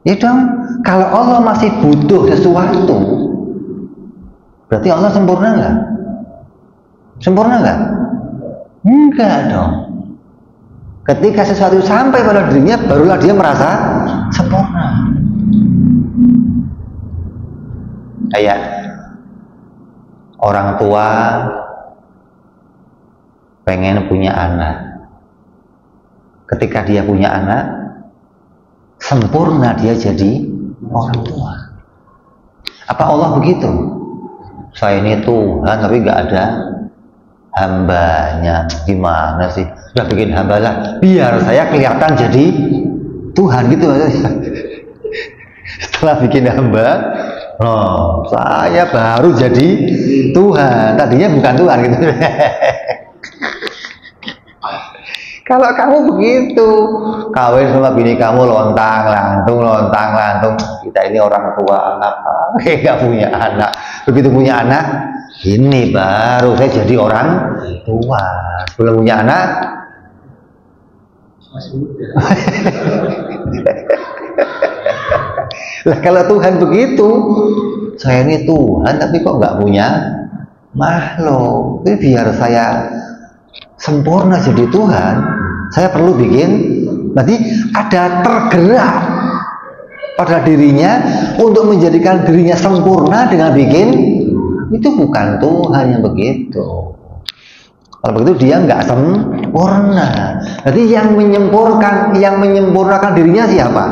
Ya dong, kalau Allah masih butuh sesuatu, berarti Allah sempurna nggak? Sempurna nggak? Enggak dong. Ketika sesuatu sampai pada dirinya, barulah dia merasa sempurna. Kayak orang tua pengen punya anak. Ketika dia punya anak, sempurna dia jadi orang tua. Apa Allah begitu? Saya ini Tuhan tapi nggak ada hambanya. Gimana sih? Sudah bikin hamba lah, biar saya kelihatan jadi Tuhan gitu. Setelah bikin hamba, oh, saya baru jadi Tuhan. Tadinya bukan Tuhan gitu. Kalau kamu begitu, kawin sama bini kamu lontang lantung, kita ini orang tua apa? Nggak punya anak. Begitu punya anak, ini baru saya jadi orang tua. Belum punya anak, masih muda. Lah kalau Tuhan begitu, saya ini Tuhan tapi kok nggak punya makhluk. Tapi biar saya sempurna jadi Tuhan, saya perlu bikin. Berarti ada tergerak pada dirinya untuk menjadikan dirinya sempurna dengan bikin. Itu bukan Tuhan yang begitu. Kalau begitu dia nggak sempurna. Berarti yang menyempurnakan dirinya siapa?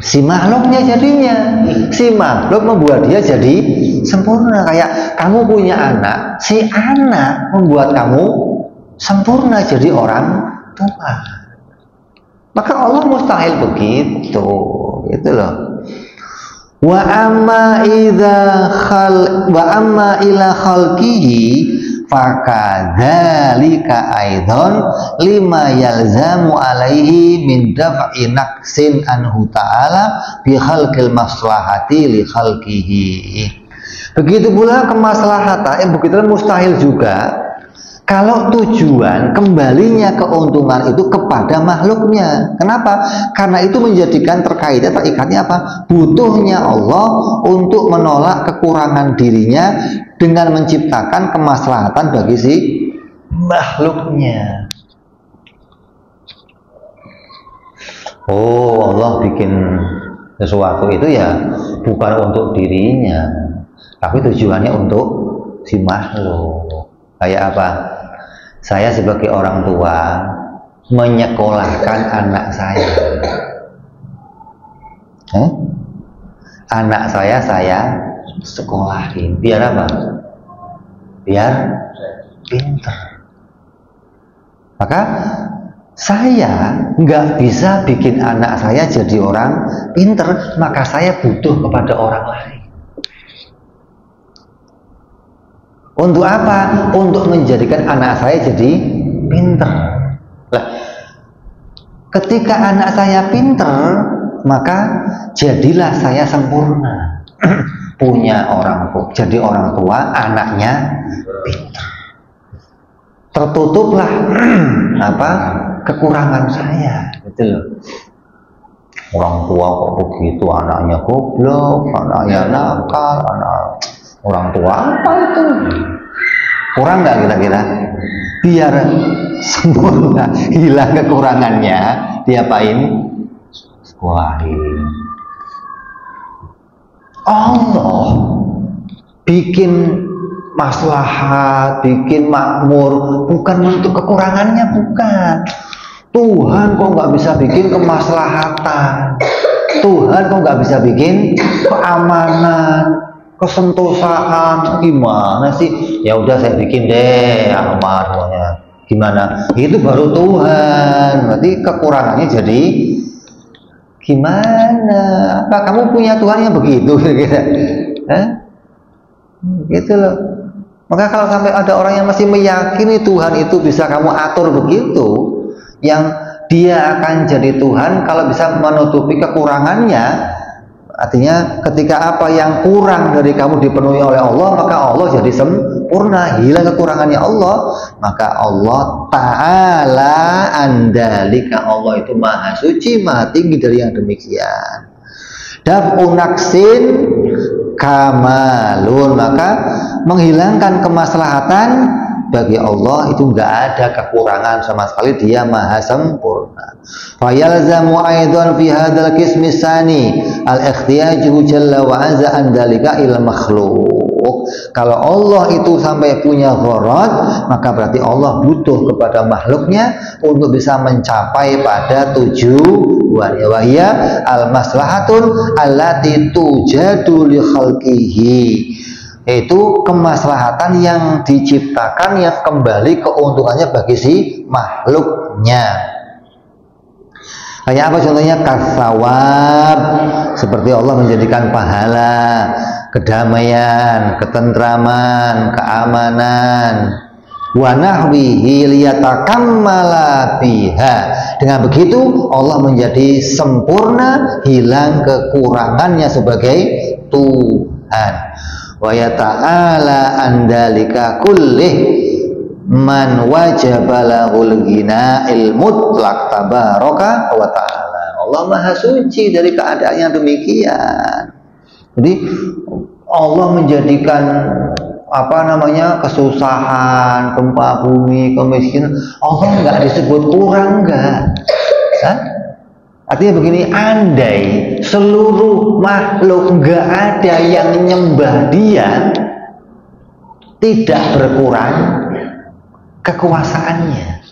Si makhluknya jadinya. Si makhluk membuat dia jadi sempurna. Kayak kamu punya anak, si anak membuat kamu sempurna jadi orang tua. Maka Allah mustahil begitu, gitu loh. Wa amma ila khalqihi fakadzalika aidan lima yalzamu alaihi min daf'i naqsin anhu ta'ala bi khalqil maslahati li khalqihi. Begitu pula kemaslahatan, begitu mustahil juga kalau tujuan kembalinya keuntungan itu kepada makhluknya. Kenapa? Karena itu menjadikan terkaitnya, terikatnya apa? Butuhnya Allah untuk menolak kekurangan dirinya dengan menciptakan kemaslahatan bagi si makhluknya. Oh, Allah bikin sesuatu itu ya bukan untuk dirinya, tapi tujuannya untuk si makhluk. Kayak apa? Saya sebagai orang tua menyekolahkan anak saya. Anak saya sekolahin. Biar apa? Biar pinter. Maka saya nggak bisa bikin anak saya jadi orang pinter, maka saya butuh kepada orang lain. Untuk apa? Untuk menjadikan anak saya jadi pinter. Lah, ketika anak saya pinter, maka jadilah saya sempurna. Punya orang tua, jadi orang tua, anaknya pinter. Tertutuplah kekurangan saya, gitu loh. Orang tua kok begitu, anaknya goblok, anaknya nakal, orang tua apa itu? Kurang nggak kira-kira? Biar sempurna, hilang kekurangannya, diapain? Sekolahin. Allah bikin maslahat, bikin makmur, bukan untuk kekurangannya, bukan. Tuhan kok nggak bisa bikin kemaslahatan, Tuhan kok nggak bisa bikin keamanan, kesentosaan, gimana sih? Ya udah saya bikin deh aman semuanya. Gimana? Itu baru Tuhan. Berarti kekurangannya jadi gimana? Apa kamu punya Tuhan yang begitu kira-kira? Gitu loh. Maka kalau sampai ada orang yang masih meyakini Tuhan itu bisa kamu atur begitu, yang dia akan jadi Tuhan kalau bisa menutupi kekurangannya, artinya ketika apa yang kurang dari kamu dipenuhi oleh Allah, maka Allah jadi sempurna, hilang kekurangannya Allah, maka Allah Ta'ala andalika, Allah itu maha suci, maha tinggi dari yang demikian. Daf'u naqsin kamalun, maka menghilangkan kemaslahatan bagi Allah itu nggak ada kekurangan sama sekali, dia maha sempurna. Fayalzamu aidan fi hadzal qismi tsani al-ikhtiyaju jalla wa azza an dzalika il makhluq. Kalau Allah itu sampai punya gharad, maka berarti Allah butuh kepada makhluknya untuk bisa mencapai pada tujuannya, wa hiya al-maslahatun allati tujadu li khalqihi, yaitu kemaslahatan yang diciptakan yang kembali keuntungannya bagi si makhluknya. Kayak apa contohnya? Kasawab, seperti Allah menjadikan pahala, kedamaian, ketentraman, keamanan, wa nahwihi liyatakammala biha. Dengan begitu Allah menjadi sempurna, hilang kekurangannya sebagai Tuhan. Wa yata'ala andalika kullih man wajaba lahul ghina'il mutlaq tabaraka wa ta'ala. Allah maha suci dari keadaan yang demikian. Jadi Allah menjadikan kesusahan, gempa bumi, kemiskinan, Allah nggak disebut kurang, nggak. Artinya begini, andai seluruh makhluk nggak ada yang nyembah dia, tidak berkurang kekuasaannya,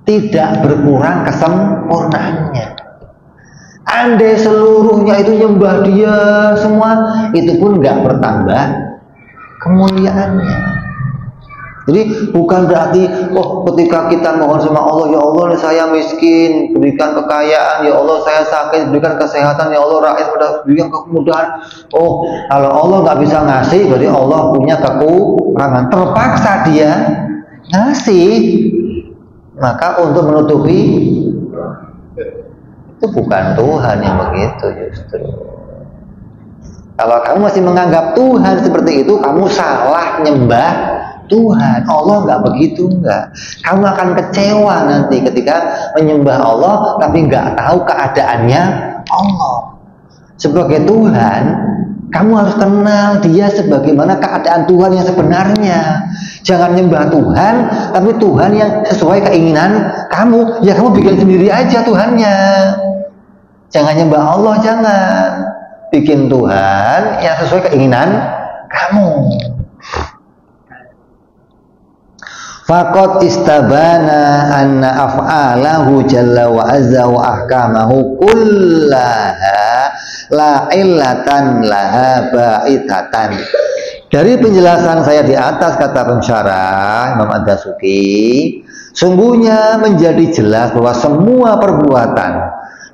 tidak berkurang kesempurnaannya. Andai seluruhnya itu nyembah dia semua, itu pun nggak bertambah kemuliaannya. Jadi bukan berarti ketika kita mohon sama Allah, ya Allah saya miskin, berikan kekayaan, ya Allah saya sakit, berikan kesehatan, ya Allah rakyat berikan kemudahan. Kalau Allah nggak bisa ngasih, berarti Allah punya kekurangan, terpaksa dia ngasih. Maka untuk menutupi itu bukan Tuhan yang begitu justru. Kalau kamu masih menganggap Tuhan seperti itu, kamu salah nyembah Tuhan. Allah nggak begitu, nggak. Kamu akan kecewa nanti ketika menyembah Allah tapi nggak tahu keadaannya Allah. Sebagai Tuhan, kamu harus kenal dia sebagaimana keadaan Tuhan yang sebenarnya. Jangan nyembah Tuhan, tapi Tuhan yang sesuai keinginan kamu. Ya kamu bikin sendiri aja Tuhannya. Jangan nyembah Allah, jangan. Bikin Tuhan yang sesuai keinginan kamu. Faqad istabana anna af'alahu jalla wa azza wa ahkamahu kullaha la illatan laha ba'itatan. Dari penjelasan saya di atas, kata pensyarah Imam Ad-Dasuki, Sungguhnya menjadi jelas bahwa semua perbuatan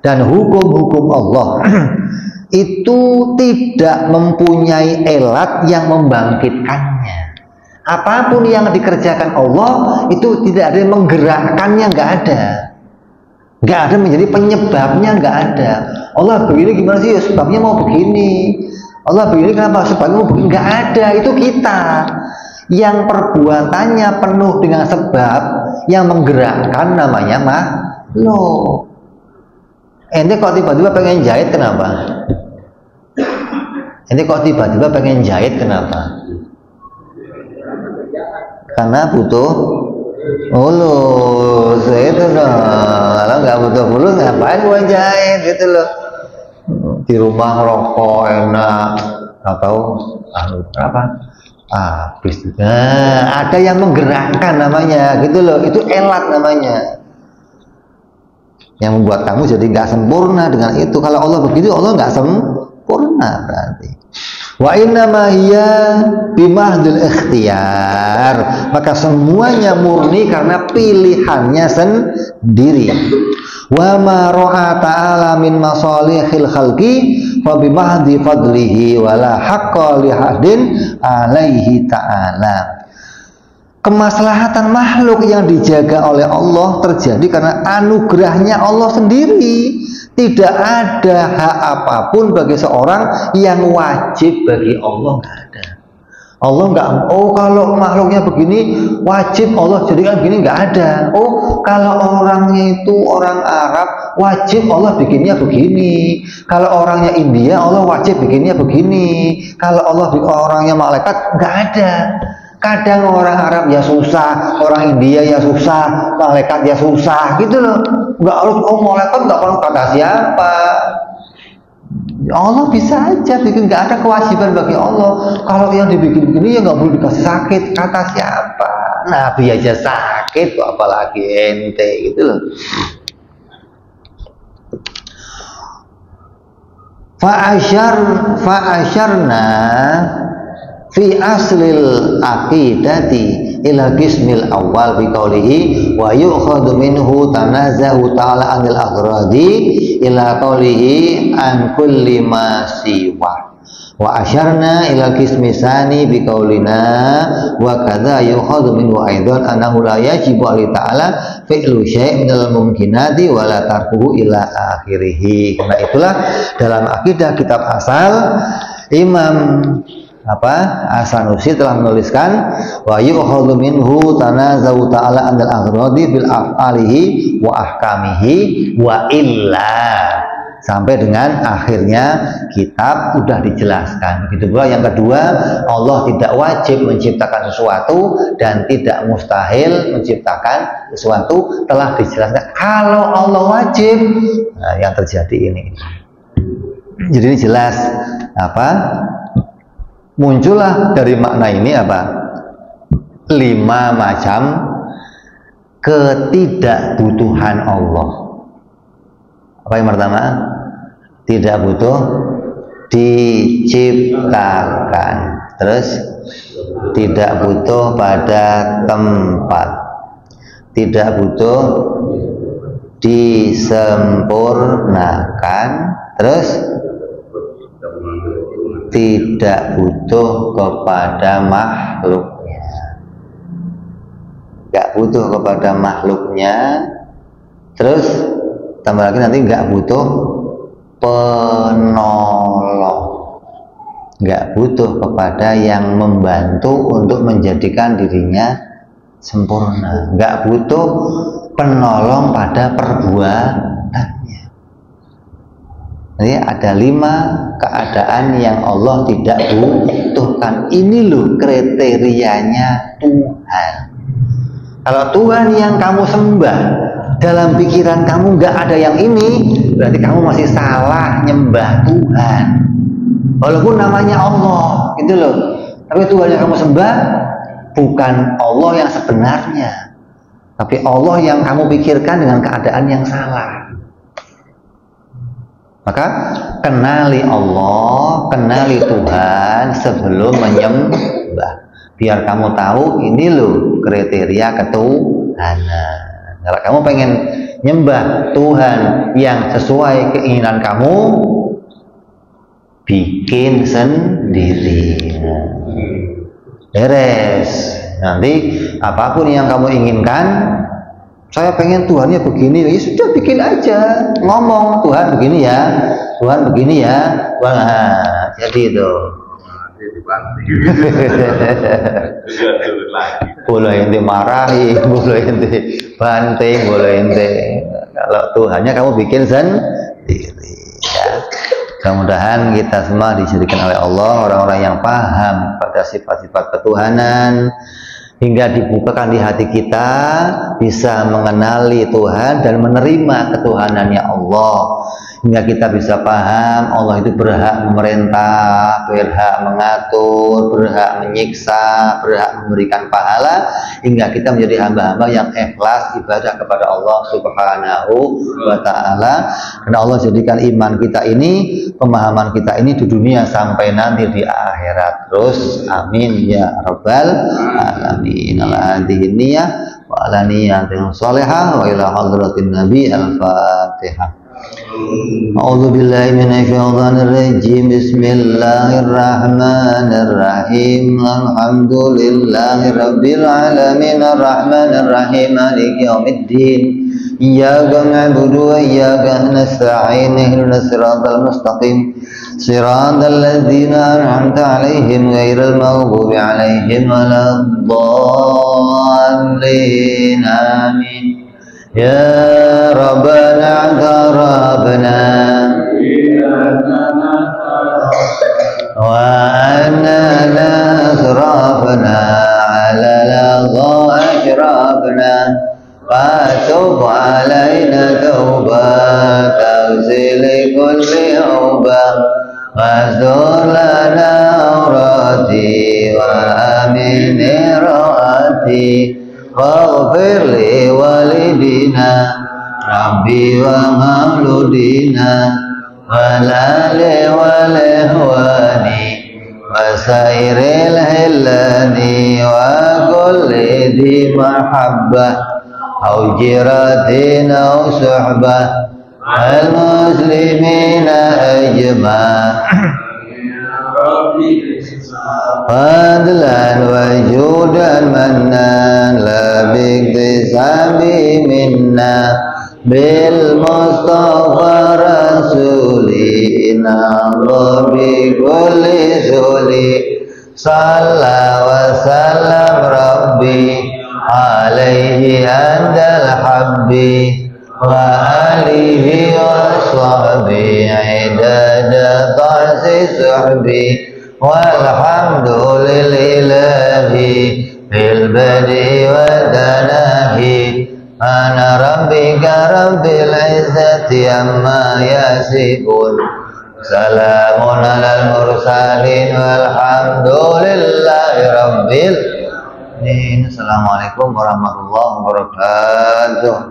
dan hukum-hukum Allah itu tidak mempunyai elat yang membangkitkannya. Apapun yang dikerjakan Allah itu tidak ada yang menggerakkannya, nggak ada. Nggak ada menjadi penyebabnya, nggak ada. Allah begini gimana sih? Sebabnya mau begini. Allah begini kenapa? Sebabnya mau begini. Nggak ada, itu kita yang perbuatannya penuh dengan sebab yang menggerakkan, namanya makhluk. Ente kok tiba-tiba pengen jahit, kenapa? Ente kok tiba-tiba pengen jahit, kenapa? Karena butuh mulus, itu loh. Kalau nggak butuh mulus, ngapain gue jahit, gitu loh. Di rumah rokok enak, nggak tahu apa, habis. Nah, ada yang menggerakkan, namanya, gitu loh. Itu elat namanya, yang membuat kamu jadi nggak sempurna dengan itu. Kalau Allah begitu, Allah nggak sempurna berarti. Wa inna ma hiya bimahdil ikhtiyar, maka semuanya murni karena pilihannya sendiri. Wa ma ra'a ta'ala min masalihil khalqi fa bimahdi fadlihi wala haqqa li hadin alaihi ta'ala. Kemaslahatan makhluk yang dijaga oleh Allah terjadi karena anugerahnya Allah sendiri. Tidak ada hak apapun bagi seorang yang wajib bagi Allah, nggak ada. Allah nggak, oh kalau makhluknya begini wajib Allah jadikan begini, nggak ada. Oh kalau orangnya itu orang Arab wajib Allah bikinnya begini. Kalau orangnya India Allah wajib bikinnya begini. Kalau Allah orangnya malaikat, nggak ada. Kadang orang Arab ya susah, orang India ya susah, malaikat ya susah, gitu loh. Nggak harus, oh malaikat nggak perlu kata siapa. Allah bisa aja bikin, nggak ada kewajiban bagi Allah. Kalau yang dibikin begini ya nggak boleh dikasih sakit, kata siapa? Nabi aja sakit, kok apalagi ente, gitu loh. Fa'asyarna fi aslil aqidati ila qismil awal bi qawlihi wa yu'khadhu minhu tanazahu ta'ala anil aghradi ila qawlihi an kulli ma siwa wa asyarna ila qismi sani bi qawlina wa kadza yu'khadhu minhu aidan annahu la yajibu alaihi ta'ala fi'lu syai' minal mumkinati wa la tarkuhu ila akhirih. Karena itulah dalam akidah kitab asal Imam As-Sanusi telah menuliskan wa yu'khadhu minhu tanazahu ta'ala anil aghradi bil af'alihi wa ahkamihi wa illa, sampai dengan akhirnya kitab sudah dijelaskan. Begitu pula yang kedua, Allah tidak wajib menciptakan sesuatu dan tidak mustahil menciptakan sesuatu, telah dijelaskan. Kalau Allah wajib, nah, yang terjadi ini. Jadi ini jelas muncullah dari makna ini 5 macam ketidakbutuhan Allah. Apa yang pertama? Tidak butuh diciptakan. Terus tidak butuh pada tempat. Tidak butuh disempurnakan. Terus tidak butuh kepada makhluknya, nggak butuh kepada makhluknya. Terus tambah lagi nanti nggak butuh penolong, nggak butuh kepada yang membantu untuk menjadikan dirinya sempurna, nggak butuh penolong pada perbuatannya. Jadi ada 5 keadaan yang Allah tidak butuhkan. Ini loh kriterianya Tuhan. Kalau Tuhan yang kamu sembah, dalam pikiran kamu nggak ada yang ini, berarti kamu masih salah nyembah Tuhan. Walaupun namanya Allah, gitu loh. Tapi Tuhan yang kamu sembah bukan Allah yang sebenarnya, tapi Allah yang kamu pikirkan dengan keadaan yang salah. Maka kenali Allah, kenali Tuhan sebelum menyembah. Biar kamu tahu ini loh kriteria ketuhanan. Kalau kamu pengen nyembah Tuhan yang sesuai keinginan kamu, bikin sendiri. Beres. Nanti apapun yang kamu inginkan, saya pengen Tuhannya begini, ya sudah bikin aja. Ngomong Tuhan begini ya, Tuhan begini ya, Tuhan. Nah, jadi itu. Boleh ente marahi, boleh ente banting, boleh ente. Kalau Tuhannya kamu bikin sendiri. Ya. Mudah-mudahan kita semua dijadikan oleh Allah orang-orang yang paham pada sifat-sifat ketuhanan, hingga dibukakan di hati kita bisa mengenali Tuhan dan menerima ketuhanannya Allah, hingga kita bisa paham Allah itu berhak memerintah, berhak mengatur, berhak menyiksa, berhak memberikan pahala, hingga kita menjadi hamba-hamba yang ikhlas ibadah kepada Allah Subhanahu wa ta'ala. Karena Allah jadikan iman kita ini, pemahaman kita ini di dunia sampai nanti di akhirat terus. Amin ya rabbal alamin. Ala hadhihi niyah wa ala niyatin shalihah wa ila hadratin nabi al-fatihah. A'udzu billahi minasyaitonir rajim. Bismillahirrahmanirrahim. Alhamdulillahi rabbil alamin arrahmanir rahim maliki yaumiddin. Iyyaka na'budu wa iyyaka nasta'in ihdinas siratal mustaqim siratal ladzina an'amta 'alaihim ghairil maghdubi 'alaihim waladdallin. Amin. Ya Rabbana tarabna wa anna nasrafna ala lagha ashrafna fatub alaina tawbah tawzili kulli awbah wasdur lana awrati wa amini ra'ati waghfir li walidina rabbi wa mauludina walali walihwani wasairil hilani wa kulli di mahabbah au jiratin au suhbah al muslimina ajma' fadlan wa judan mannan la biktisabi minna bil mustafa rasulina bi kulli suli salla wa sallam rabbi alaihi andal habbi wa alihi wa sahbihi idada ta'si suhbi walhamdulillahi bil badi wa tanahi ana rabbika rabbil izzati amma yasifun salamun alal mursalin walhamdulillahi rabbil alamin. Assalamualaikum warahmatullahi wabarakatuh.